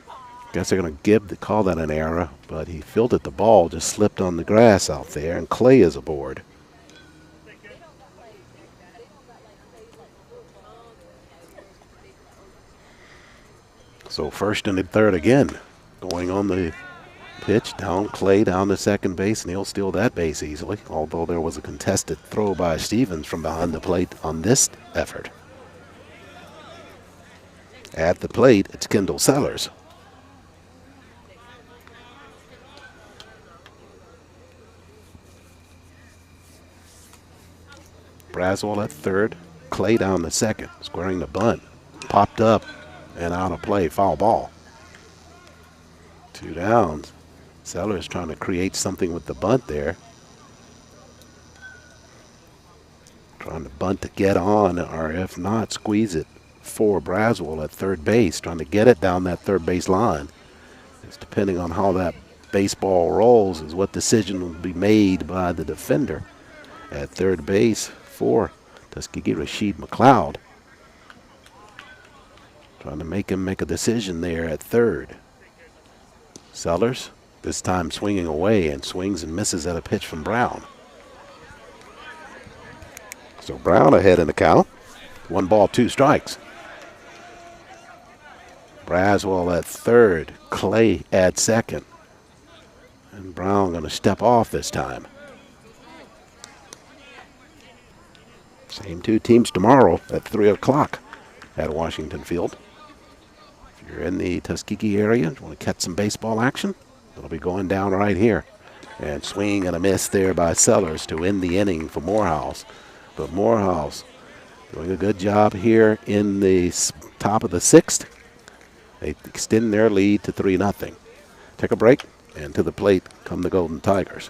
S1: I guess they're going to call that an error, but he fielded the ball, just slipped on the grass out there, and Clay is aboard. So first and third again, going on the pitch, down Clay down to second base, and he'll steal that base easily, although there was a contested throw by Stevens from behind the plate on this effort. At the plate, it's Kendall Sellers. Braswell at third, Clay down to second, squaring the bunt. Popped up and out of play, foul ball. 2 downs. Sellers trying to create something with the bunt there. Trying to bunt to get on, or if not, squeeze it for Braswell at third base, trying to get it down that third base line. It's depending on how that baseball rolls is what decision will be made by the defender at third base for Tuskegee, Rashid McLeod. Trying to make him make a decision there at third. Sellers, this time swinging away, and swings and misses at a pitch from Brown. So Brown ahead in the count. 1 ball, 2 strikes. Braswell at third, Clay at second. And Brown going to step off this time. Same 2 teams tomorrow at 3 o'clock at Washington Field. If you're in the Tuskegee area, you want to catch some baseball action, it'll be going down right here. And swing and a miss there by Sellers to end the inning for Morehouse. But Morehouse doing a good job here in the top of the 6th. They extend their lead to 3-0. Take a break, and to the plate come the Golden Tigers.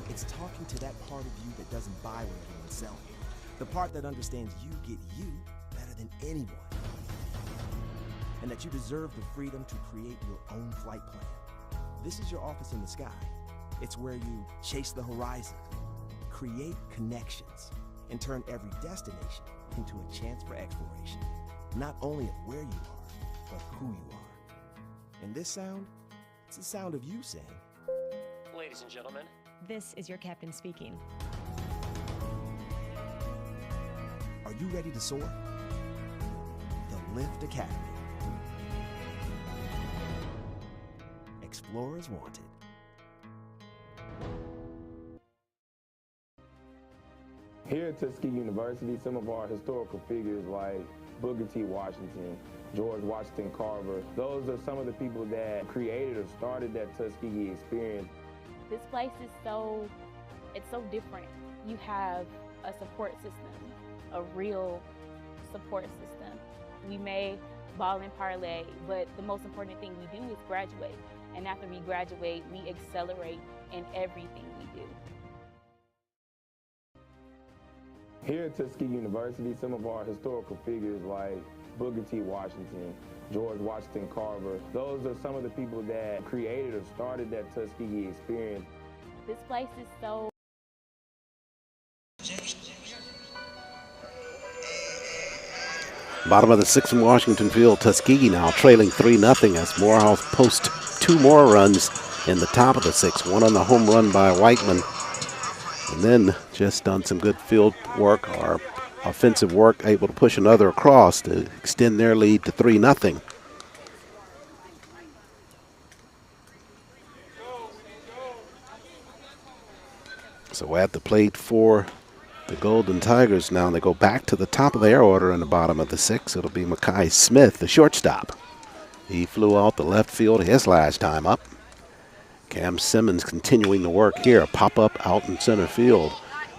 S2: It's talking to that part of you that doesn't buy what everyone's selling. The part that understands you get you better than anyone. And that you deserve the freedom to create your own flight plan. This is your office in the sky. It's where you chase the horizon, create connections, and turn every destination into a chance for exploration. Not only of where you are, but who you are. And this sound, it's the sound of you saying,
S3: Ladies and gentlemen,
S4: This is your captain speaking.
S2: are you ready to soar? The Lift Academy. Explorers wanted.
S5: Here at Tuskegee University, some of our historical figures like Booker T. Washington, George Washington Carver, those are some of the people that created or started that Tuskegee experience.
S6: This place is it's so different. You have a support system, a real support system. We may ball and parlay, but the most important thing we do is graduate. And after we graduate, we accelerate in everything we do.
S5: Here at Tuskegee University, some of our historical figures like Booker T. Washington, George Washington Carver, those are some of the people that created or started that Tuskegee experience.
S6: This place is so
S1: Bottom of the sixth in Washington Field, Tuskegee now trailing 3-0 as Morehouse posts 2 more runs in the top of the sixth. One on the home run by Whiteman, and then just done some good field work or offensive work, able to push another across to extend their lead to 3-0. So at the plate for the Golden Tigers now, they go back to the top of their order in the bottom of the sixth. It'll be Mekhi Smith, the shortstop. He flew out the left field his last time up. Cam Simmons continuing to work here. Pop up out in center field,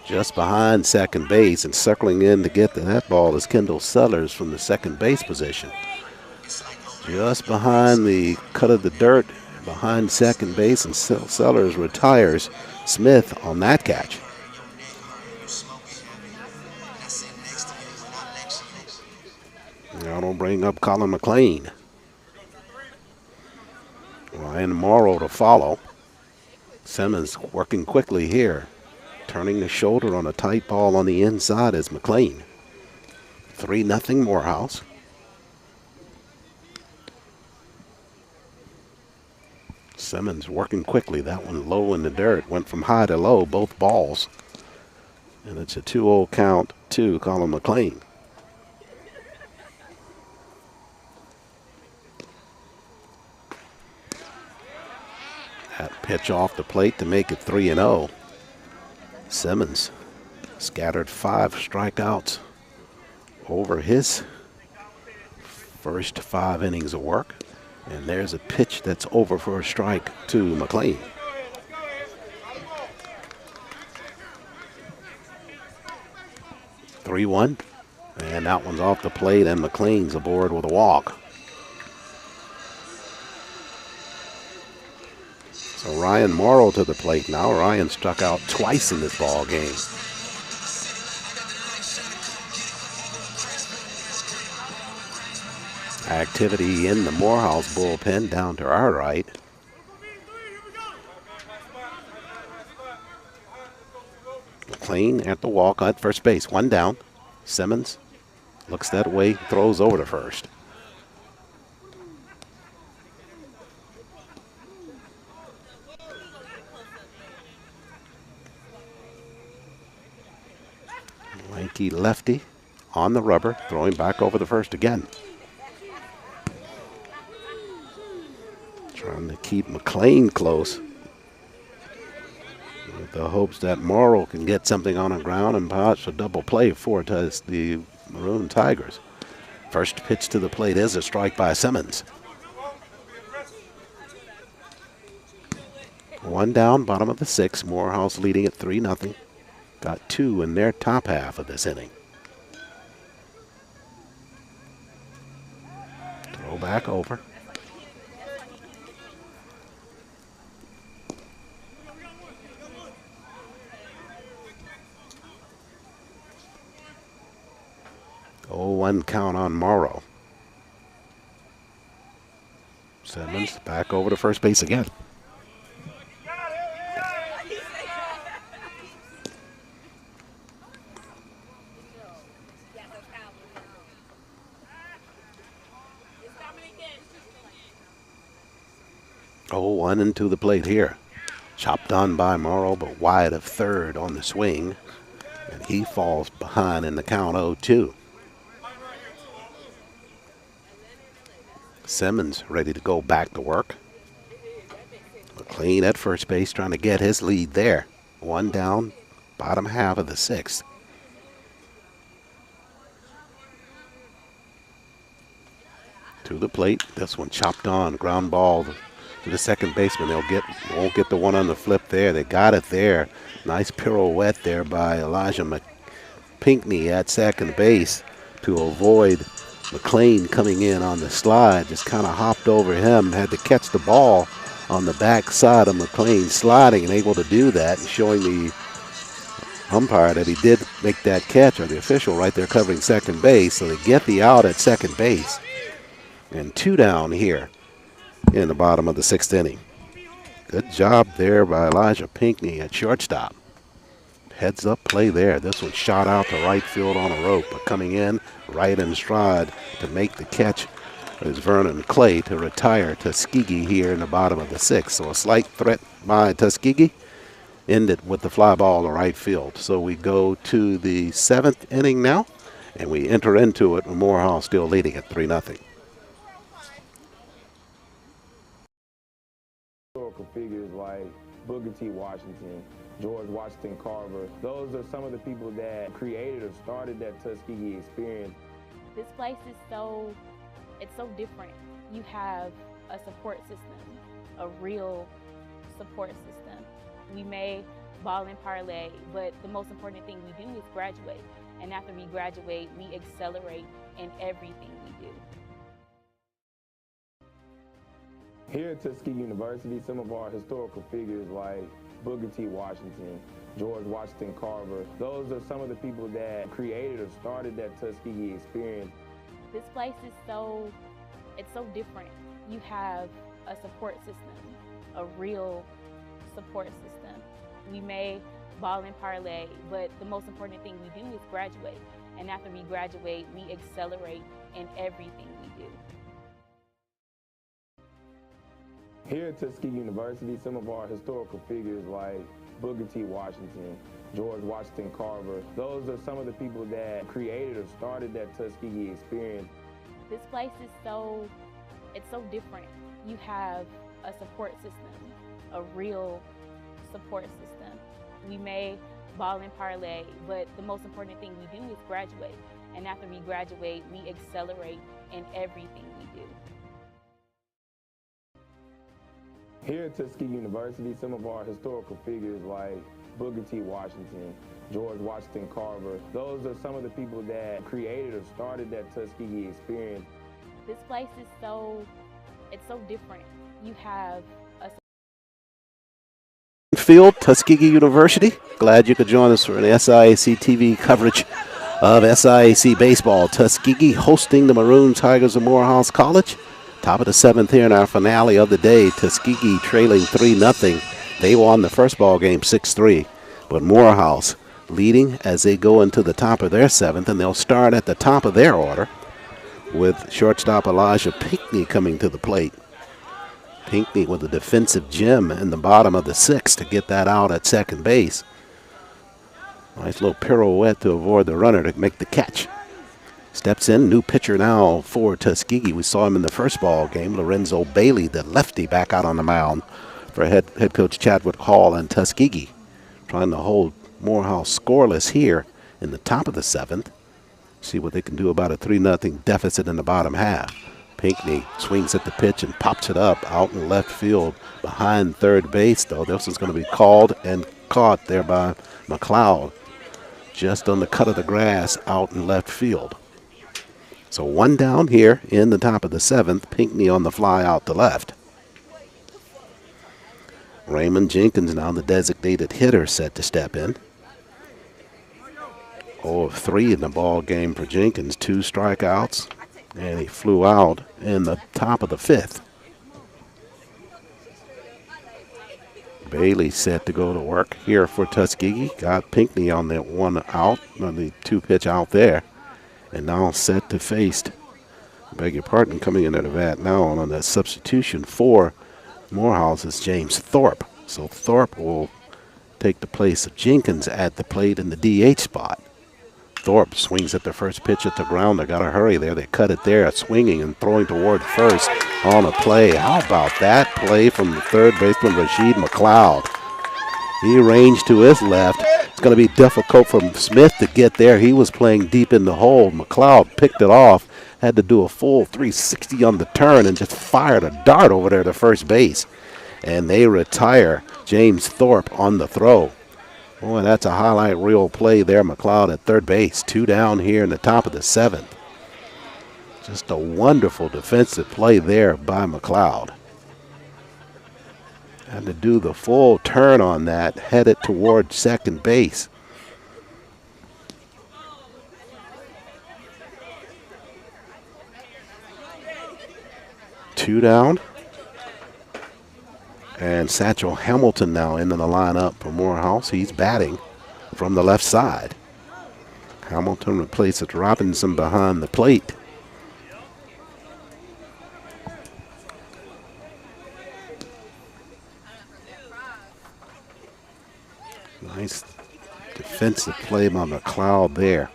S1: just behind second base, and circling in to get to that ball is Kendall Sellers from the second base position. Just behind the cut of the dirt, behind second base, and Sellers retires Smith on that catch. Now don't bring up Colin McLean. Ryan Morrow to follow. Simmons working quickly here. Turning the shoulder on a tight ball on the inside is McLean. 3-0 Morehouse. Simmons working quickly. That one low in the dirt. Went from high to low, both balls. And it's a 2-0 count to Colin McLean. That pitch off the plate to make it 3-0. Simmons scattered 5 strikeouts over his first 5 innings of work. And there's a pitch that's over for a strike to McLean. (3-1), and that one's off the plate, and McLean's aboard with a walk. So Ryan Morrow to the plate now. Ryan struck out twice in this ball game. Activity in the Morehouse bullpen down to our right. McLean at the walk at first base. 1 down. Simmons looks that way, throws over to first. Lanky lefty on the rubber, throwing back over the first again. Trying to keep McLean close with the hopes that Morrow can get something on the ground and perhaps a double play for the Maroon Tigers. First pitch to the plate is a strike by Simmons. 1 down, bottom of the sixth. Morehouse leading at 3-0. Got 2 in their top half of this inning. Throw back over. Oh, 1 count on Morrow. Simmons back over to first base again. Oh, 1 into the plate here. Chopped on by Morrow, but wide of third on the swing. And he falls behind in the count 0-2. Simmons ready to go back to work. McLean at first base trying to get his lead there. 1 down, bottom half of the sixth. To the plate. This one chopped on. Ground ball to the second baseman. Won't get the one on the flip there. They got it there. Nice pirouette there by Elijah Pinckney at second base to avoid McLean coming in on the slide. Just kind of hopped over him. Had to catch the ball on the back side of McLean, sliding and able to do that, and showing the umpire that he did make that catch, or the official right there covering second base. So they get the out at second base. And 2 down here in the bottom of the 6th inning. Good job there by Elijah Pinckney at shortstop. Heads up play there. This one shot out to right field on a rope, but coming in right in stride to make the catch is Vernon Clay to retire Tuskegee here in the bottom of the 6th. So a slight threat by Tuskegee ended with the fly ball to right field. So we go to the 7th inning now, and we enter into it with Morehouse still leading at 3-0.
S5: Historical figures like Booker T. Washington, George Washington Carver, those are some of the people that created or started that Tuskegee experience.
S6: This place is it's so different. You have a support system, a real support system. We may ball and parlay, but the most important thing we do is graduate. And after we graduate, we accelerate in everything we do.
S5: Here at Tuskegee University, some of our historical figures like Booker T. Washington, George Washington Carver, those are some of the people that created or started that Tuskegee experience.
S6: This place is it's so different. You have a support system, a real support system. We may ball and parlay, but the most important thing we do is graduate. And after we graduate, we accelerate in everything we do.
S5: Here at Tuskegee University, some of our historical figures like Booker T. Washington, George Washington Carver, those are some of the people that created or started that Tuskegee experience.
S6: This place is it's so different. You have a support system, a real support system. We may ball and parlay, but the most important thing we do is graduate. And after we graduate, we accelerate in everything we do.
S5: Here at Tuskegee University, some of our historical figures like Booker T. Washington, George Washington Carver, those are some of the people that created or started that Tuskegee experience.
S6: This place is it's so different. You have a
S1: Field, Tuskegee University. Glad you could join us for an SIAC TV coverage of SIAC baseball. Tuskegee hosting the Maroon Tigers of Morehouse College. Top of the 7th here in our finale of the day. Tuskegee trailing 3-0. They won the first ball game 6-3, but Morehouse leading as they go into the top of their 7th, and they'll start at the top of their order with shortstop Elijah Pinckney coming to the plate. Pinckney with a defensive gem in the bottom of the 6th to get that out at second base. Nice little pirouette to avoid the runner to make the catch. Steps in, new pitcher now for Tuskegee. We saw him in the first ball game. Lorenzo Bailey, the lefty, back out on the mound for head coach Chadwick Hall and Tuskegee. Trying to hold Morehouse scoreless here in the top of the 7th. See what they can do about a 3-0 deficit in the bottom half. Pinckney swings at the pitch and pops it up out in left field behind third base, though. This one's going to be called and caught there by McLeod. Just on the cut of the grass out in left field. So 1 down here in the top of the 7th. Pinckney on the fly out to left. Raymond Jenkins, now the designated hitter, set to step in. 0 of 3 in the ball game for Jenkins. 2 strikeouts, and he flew out in the top of the 5th. Bailey set to go to work here for Tuskegee. Got Pinckney on that 1 out, on the 2-pitch out there, and now set to face. Beg your pardon, coming into the bat now on that substitution for Morehouse is James Thorpe. So Thorpe will take the place of Jenkins at the plate in the DH spot. Thorpe swings at the first pitch at the ground. They got to hurry there. They cut it there, swinging and throwing toward first on a play. How about that play from the third baseman, Rashid McLeod? He ranged to his left. It's going to be difficult for Smith to get there. He was playing deep in the hole. McLeod picked it off, had to do a full 360 on the turn and just fired a dart over there to first base. And they retire James Thorpe on the throw. Boy, that's a highlight reel play there. McLeod at third base. 2 down here in the top of the 7th. Just a wonderful defensive play there by McLeod. Had to do the full turn on that, headed towards second base. Two down. And Satchel Hamilton now into the lineup for Morehouse. He's batting from the left side. Hamilton replaces Robinson behind the plate. Nice defensive play by McLeod there.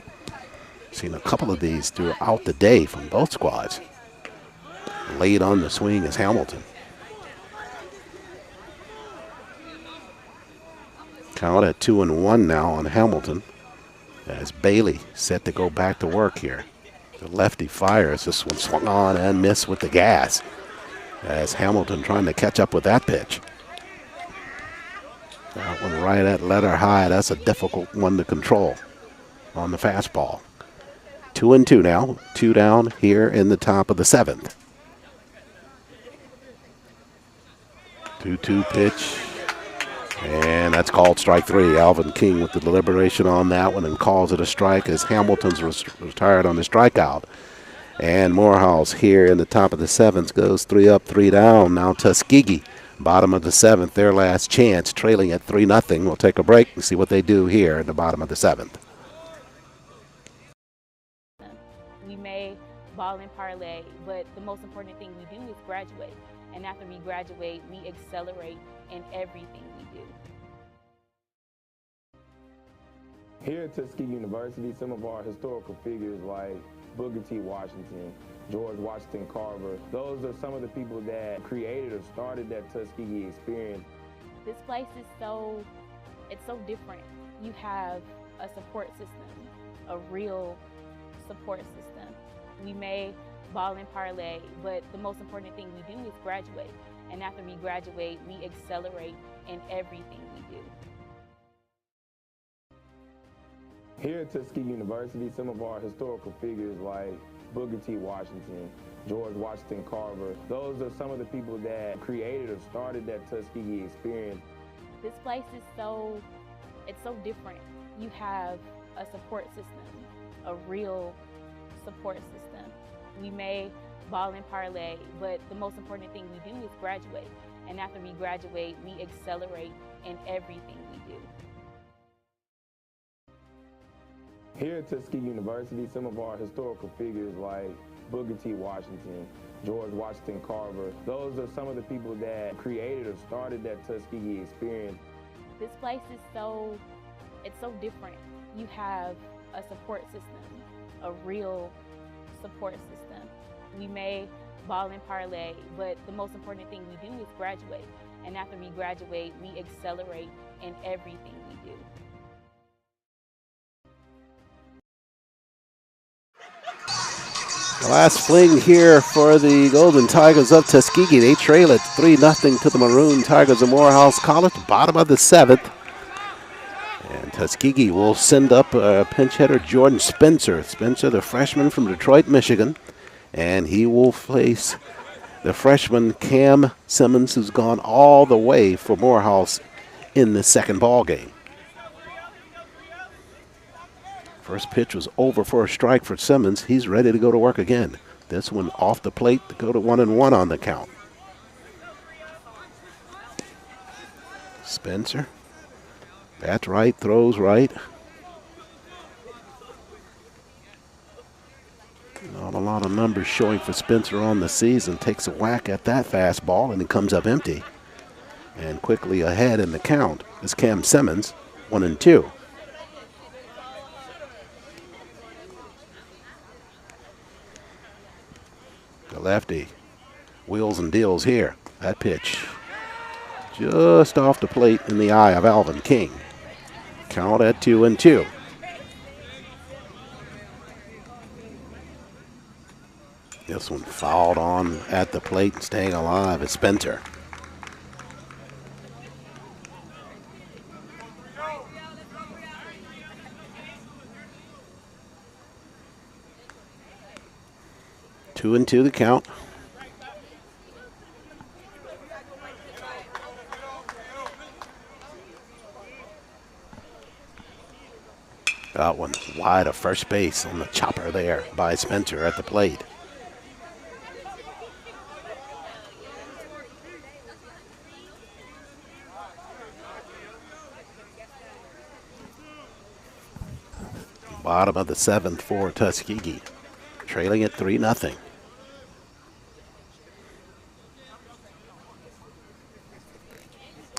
S1: Seen a couple of these throughout the day from both squads. Late on the swing is Hamilton. Count at 2-1 now on Hamilton as Bailey set to go back to work here. The lefty fires. This one swung on and missed with the gas as Hamilton trying to catch up with that pitch. That one right at letter high. That's a difficult one to control on the fastball. 2-2 now. 2 down here in the top of the 7th. 2-2 pitch. And that's called strike 3. Alvin King with the deliberation on that one and calls it a strike as Hamilton's retired on the strikeout. And Morehouse here in the top of the 7th goes 3 up, 3 down. Now Tuskegee, bottom of the 7th, their last chance, trailing at 3-0. We'll take a break and see what they do here in the bottom of the 7th.
S6: We may ball and parlay, but the most important thing we do is graduate. And after we graduate, we accelerate in everything we do.
S5: Here at Tuskegee University, some of our historical figures like Booker T. Washington, George Washington Carver, those are some of the people that created or started that Tuskegee experience.
S6: This place is so different. You have a support system, a real support system. We may ball and parlay, but the most important thing we do is graduate. And after we graduate, we accelerate in everything we do.
S5: Here at Tuskegee University, some of our historical figures like Booker T. Washington, George Washington Carver, those are some of the people that created or started that Tuskegee experience.
S6: This place is so different. You have a support system, a real support system. We may ball and parlay, but the most important thing we do is graduate. And after we graduate, we accelerate in everything we do.
S5: Here at Tuskegee University, some of our historical figures like Booker T. Washington, George Washington Carver, those are some of the people that created or started that Tuskegee experience.
S6: This place is so different. You have a support system, a real support system. We may ball and parlay, but the most important thing we do is graduate. And after we graduate, we accelerate in everything we do.
S1: The last fling here for the Golden Tigers of Tuskegee. They trail it 3-0 to the Maroon Tigers of Morehouse College, bottom of the 7th. And Tuskegee will send up pinch hitter Jordan Spencer. Spencer, the freshman from Detroit, Michigan. And he will face the freshman Cam Simmons, who's gone all the way for Morehouse in the second ball game. First pitch was over for a strike for Simmons. He's ready to go to work again. This one off the plate to go to 1-1 on the count. Spencer, bats right, throws right. Not a lot of numbers showing for Spencer on the season. Takes a whack at that fastball and it comes up empty. And quickly ahead in the count is Cam Simmons, 1-2. The lefty wheels and deals here. That pitch just off the plate in the eye of Alvin King. Count at 2-2. This one fouled on at the plate and staying alive is Spencer. Two the count. That one wide of first base on the chopper there by Spencer at the plate. Bottom of the 7th for Tuskegee, trailing at 3-0.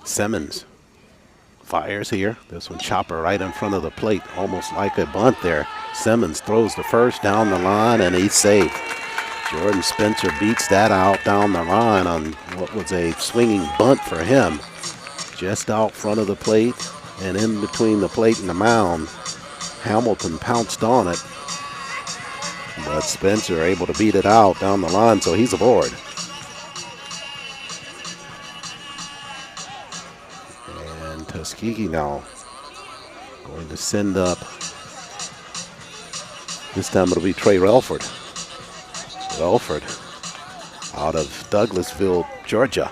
S1: Simmons fires here. This one chopper right in front of the plate, almost like a bunt there. Simmons throws the first down the line, and he's safe. Jordan Spencer beats that out down the line on what was a swinging bunt for him. Just out front of the plate and in between the plate and the mound. Hamilton pounced on it, but Spencer able to beat it out down the line, so he's aboard. And Tuskegee now going to send up, this time it'll be Trey Relford. Relford out of Douglasville, Georgia.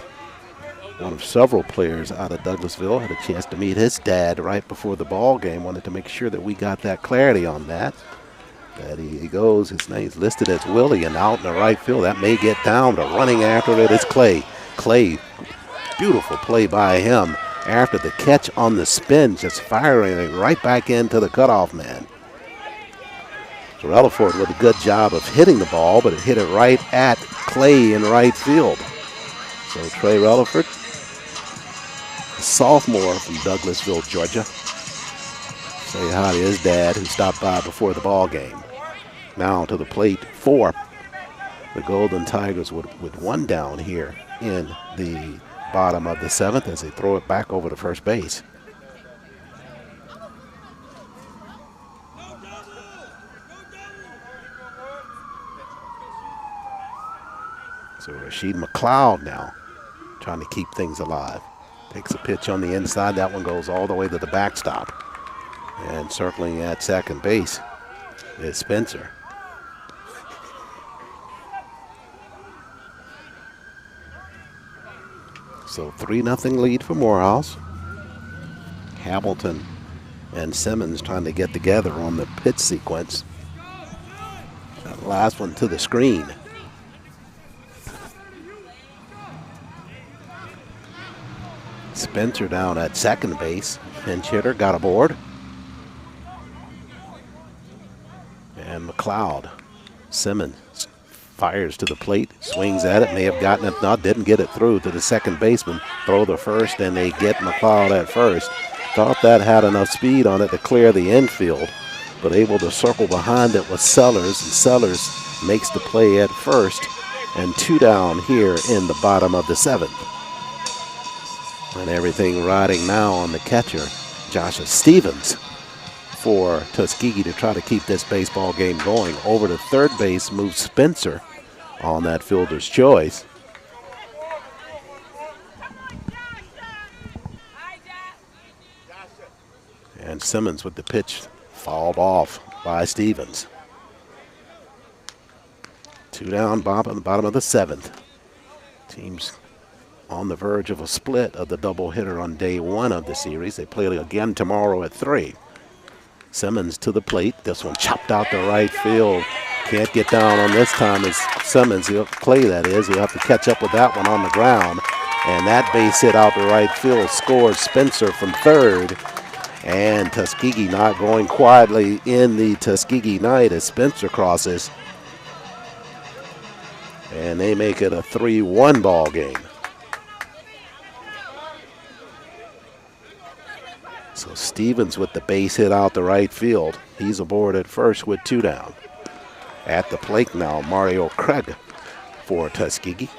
S1: One of several players out of Douglasville. Had a chance to meet his dad right before the ball game. Wanted to make sure that we got that clarity on that. That he goes, his name's listed as Willie, and out in the right field. That may get down, but running after it is Clay. Clay, beautiful play by him after the catch on the spin, just firing it right back into the cutoff man. So Relaford with a good job of hitting the ball, but it hit it right at Clay in right field. So Trey Relaford, a sophomore from Douglasville, Georgia. Say hi to his dad who stopped by before the ball game. Now to the plate for the Golden Tigers with one down here in the bottom of the 7th as they throw it back over to first base. So Rasheed McLeod now trying to keep things alive. Takes a pitch on the inside. That one goes all the way to the backstop. And circling at second base is Spencer. So 3-0 lead for Morehouse. Hamilton and Simmons trying to get together on the pitch sequence. That last one to the screen. Spencer down at second base. Pinch hitter got aboard. And McLeod. Simmons fires to the plate, swings at it, may have gotten it, not, didn't get it through to the second baseman. Throw the first, and they get McLeod at first. Thought that had enough speed on it to clear the infield, but able to circle behind it was Sellers, and Sellers makes the play at first, and 2 down here in the bottom of the 7th. And everything riding now on the catcher, Joshua Stevens, for Tuskegee to try to keep this baseball game going. Over to third base moves Spencer on that fielder's choice. And Simmons with the pitch fouled off by Stevens. 2 down, bottom of the 7th. Teams on the verge of a split of the doubleheader on day 1 of the series. They play again tomorrow at 3. Simmons to the plate. This one chopped out to right field. Can't get down on this time as Simmons, Clay that is. He'll have to catch up with that one on the ground. And that base hit out to right field scores Spencer from third. And Tuskegee not going quietly in the Tuskegee night as Spencer crosses. And they make it a 3-1 ball game. So Stevens with the base hit out to right field. He's aboard at first with 2 down. At the plate now, Mario Craig for Tuskegee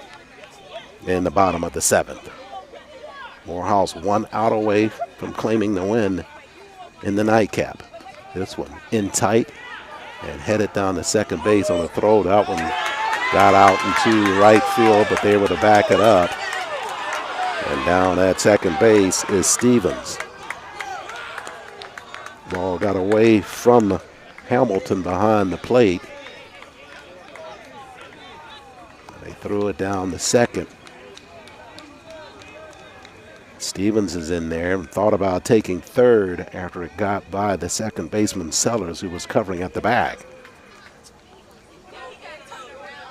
S1: in the bottom of the 7th. Morehouse 1 out away from claiming the win in the nightcap. This one in tight and headed down to second base on a throw. That one got out into right field, but they were to back it up. And down at second base is Stevens. Ball got away from Hamilton behind the plate. They threw it down the second. Stevens is in there and thought about taking third after it got by the second baseman Sellers, who was covering at the bag.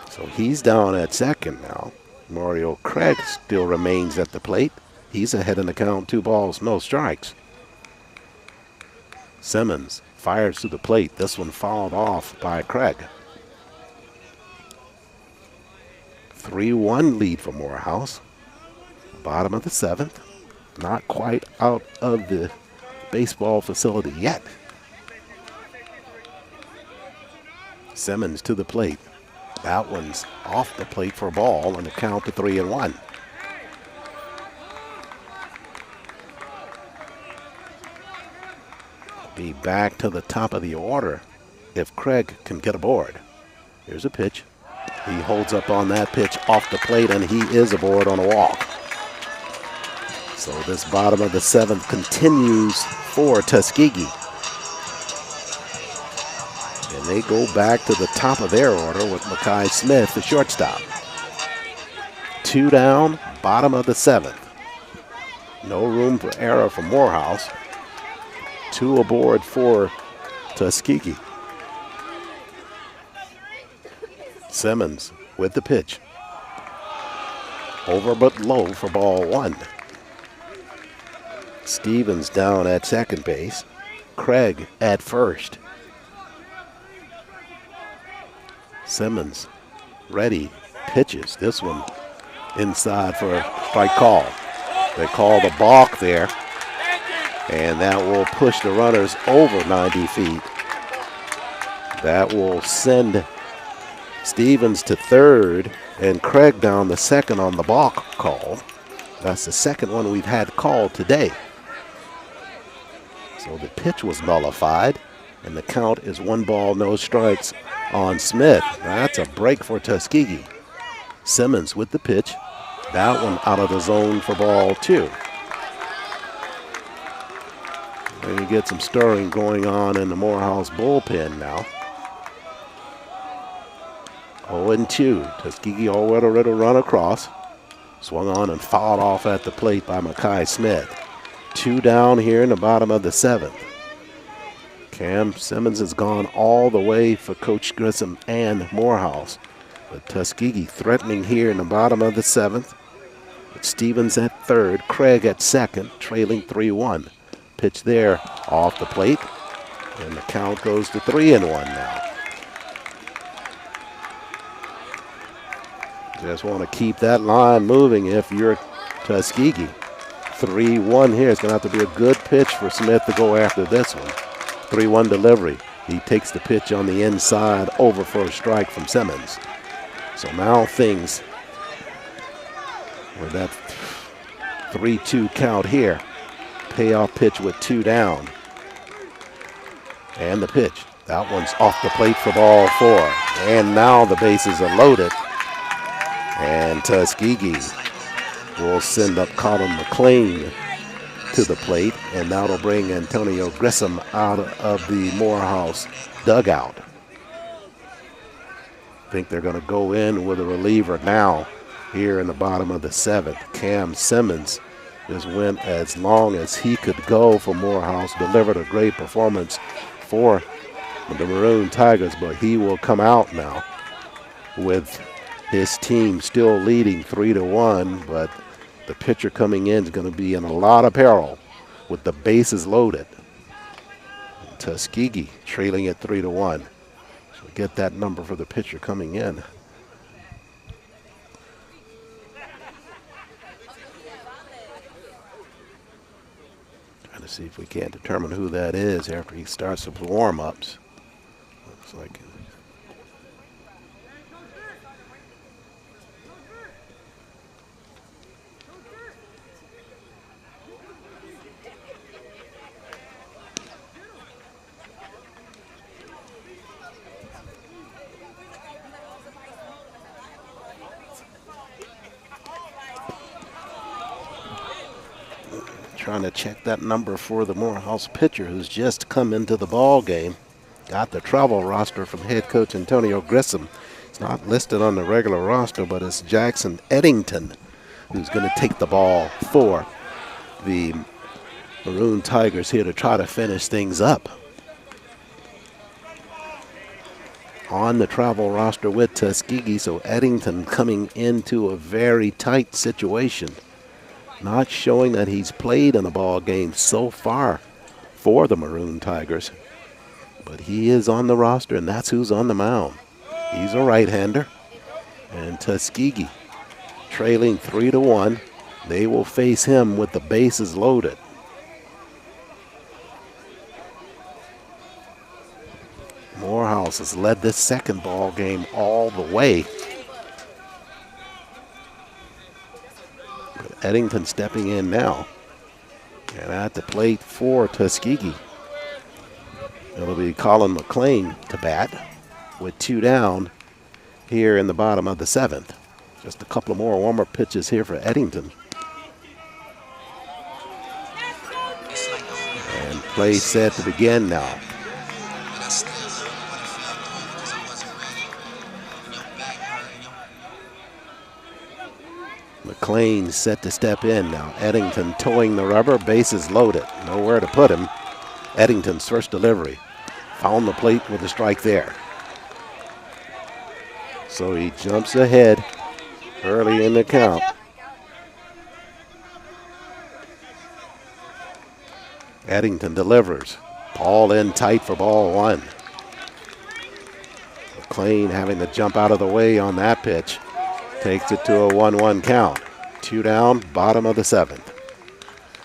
S1: So he's down at second now. Mario Craig still remains at the plate. He's ahead in the count, 2 balls, no strikes. Simmons fires to the plate. This one fouled off by Craig. 3-1 lead for Morehouse. Bottom of the 7th. Not quite out of the baseball facility yet. Simmons to the plate. That one's off the plate for a ball, and the count to 3-1. Be back to the top of the order if Craig can get aboard. Here's a pitch. He holds up on that pitch off the plate, and he is aboard on a walk. So this bottom of the 7th continues for Tuskegee. And they go back to the top of their order with Mackay Smith, the shortstop. 2 down, bottom of the 7th. No room for error for Morehouse. 2 aboard for Tuskegee. Simmons with the pitch. Over but low for ball 1. Stevens down at second base. Craig at first. Simmons ready, pitches. This one inside for a strike call. They call the balk there, and that will push the runners over 90 feet. That will send Stevens to third and Craig down the second on the balk call. That's the second one we've had called today. So the pitch was nullified, and the count is 1 ball, no strikes on Smith. That's a break for Tuskegee. Simmons with the pitch. That one out of the zone for ball 2. And you get some stirring going on in the Morehouse bullpen now. 0-2. Tuskegee already ready to run across. Swung on and fouled off at the plate by Mackay Smith. 2 down here in the bottom of the 7th. Cam Simmons has gone all the way for Coach Grissom and Morehouse. But Tuskegee threatening here in the bottom of the 7th. With Stevens at third, Craig at second, trailing 3-1. Pitch there off the plate, and the count goes to 3-1 now. Just want to keep that line moving if you're Tuskegee. 3-1 here. It's going to have to be a good pitch for Smith to go after this one. 3-1 delivery. He takes the pitch on the inside over for a strike from Simmons. So now things with that 3-2 count here. Payoff pitch with 2 down. And the pitch. That one's off the plate for ball 4. And now the bases are loaded. And Tuskegee will send up Colin McLean to the plate, and that'll bring Antonio Grissom out of the Morehouse dugout. I think they're going to go in with a reliever now here in the bottom of the 7th. Cam Simmons just went as long as he could go for Morehouse, delivered a great performance for the Maroon Tigers, but he will come out now with his team still leading 3-1, but the pitcher coming in is going to be in a lot of peril with the bases loaded. Tuskegee trailing at 3-1. So get that number for the pitcher coming in. Trying to see if we can't determine who that is after he starts the warm-ups. Looks like trying to check that number for the Morehouse pitcher who's just come into the ball game. Got the travel roster from head coach Antonio Grissom. It's not listed on the regular roster, but it's Jackson Eddington who's going to take the ball for the Maroon Tigers here to try to finish things up. On the travel roster with Tuskegee, so Eddington coming into a very tight situation. Not showing that he's played in a ball game so far for the Maroon Tigers. But he is on the roster, and that's who's on the mound. He's a right-hander. And Tuskegee trailing 3-1. They will face him with the bases loaded. Morehouse has led this second ball game all the way. But Eddington stepping in now. And at the plate for Tuskegee, it'll be Colin McLean to bat with 2 down here in the bottom of the 7th. Just a couple of more warm-up pitches here for Eddington. And play set to begin now. McLean set to step in now. Eddington towing the rubber, bases loaded. Nowhere to put him. Eddington's first delivery. Found the plate with a strike there. So he jumps ahead early in the count. Eddington delivers. Paul in tight for ball 1. McLean having to jump out of the way on that pitch. Takes it to a 1-1 count. 2 down, bottom of the 7th.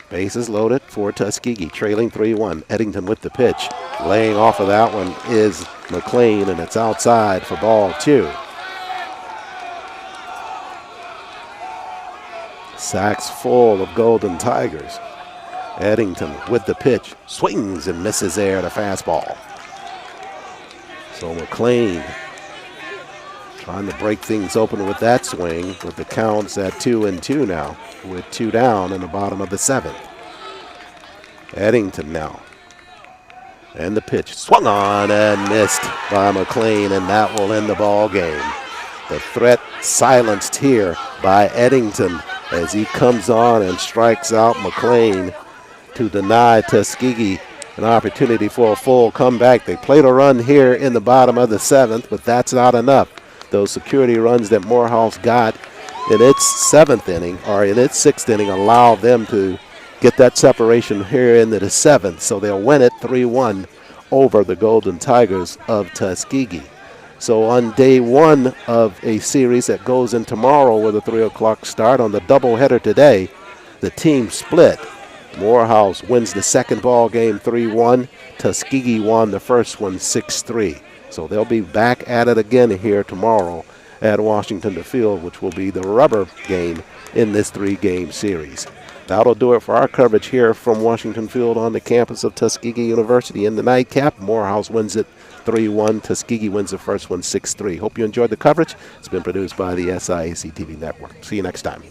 S1: Bases loaded for Tuskegee, trailing 3-1. Eddington with the pitch. Laying off of that one is McLean, and it's outside for ball 2. Sacks full of Golden Tigers. Eddington with the pitch. Swings and misses there at a fastball. So McLean trying to break things open with that swing, with the counts at 2-2 now, with 2 down in the bottom of the 7th. Eddington now. And the pitch swung on and missed by McLean, and that will end the ball game. The threat silenced here by Eddington as he comes on and strikes out McLean to deny Tuskegee an opportunity for a full comeback. They played a run here in the bottom of the 7th, but that's not enough. Those security runs that Morehouse got in its 7th inning, or in its 6th inning, allowed them to get that separation here into the 7th. So they'll win it 3-1 over the Golden Tigers of Tuskegee. So on day 1 of a series that goes in tomorrow with a 3 o'clock start, on the doubleheader today, the team split. Morehouse wins the second ball game 3-1. Tuskegee won the first one 6-3. So they'll be back at it again here tomorrow at Washington Field, which will be the rubber game in this 3-game series. That'll do it for our coverage here from Washington Field on the campus of Tuskegee University. In the nightcap, Morehouse wins it 3-1. Tuskegee wins the first one 6-3. Hope you enjoyed the coverage. It's been produced by the SIAC TV Network. See you next time.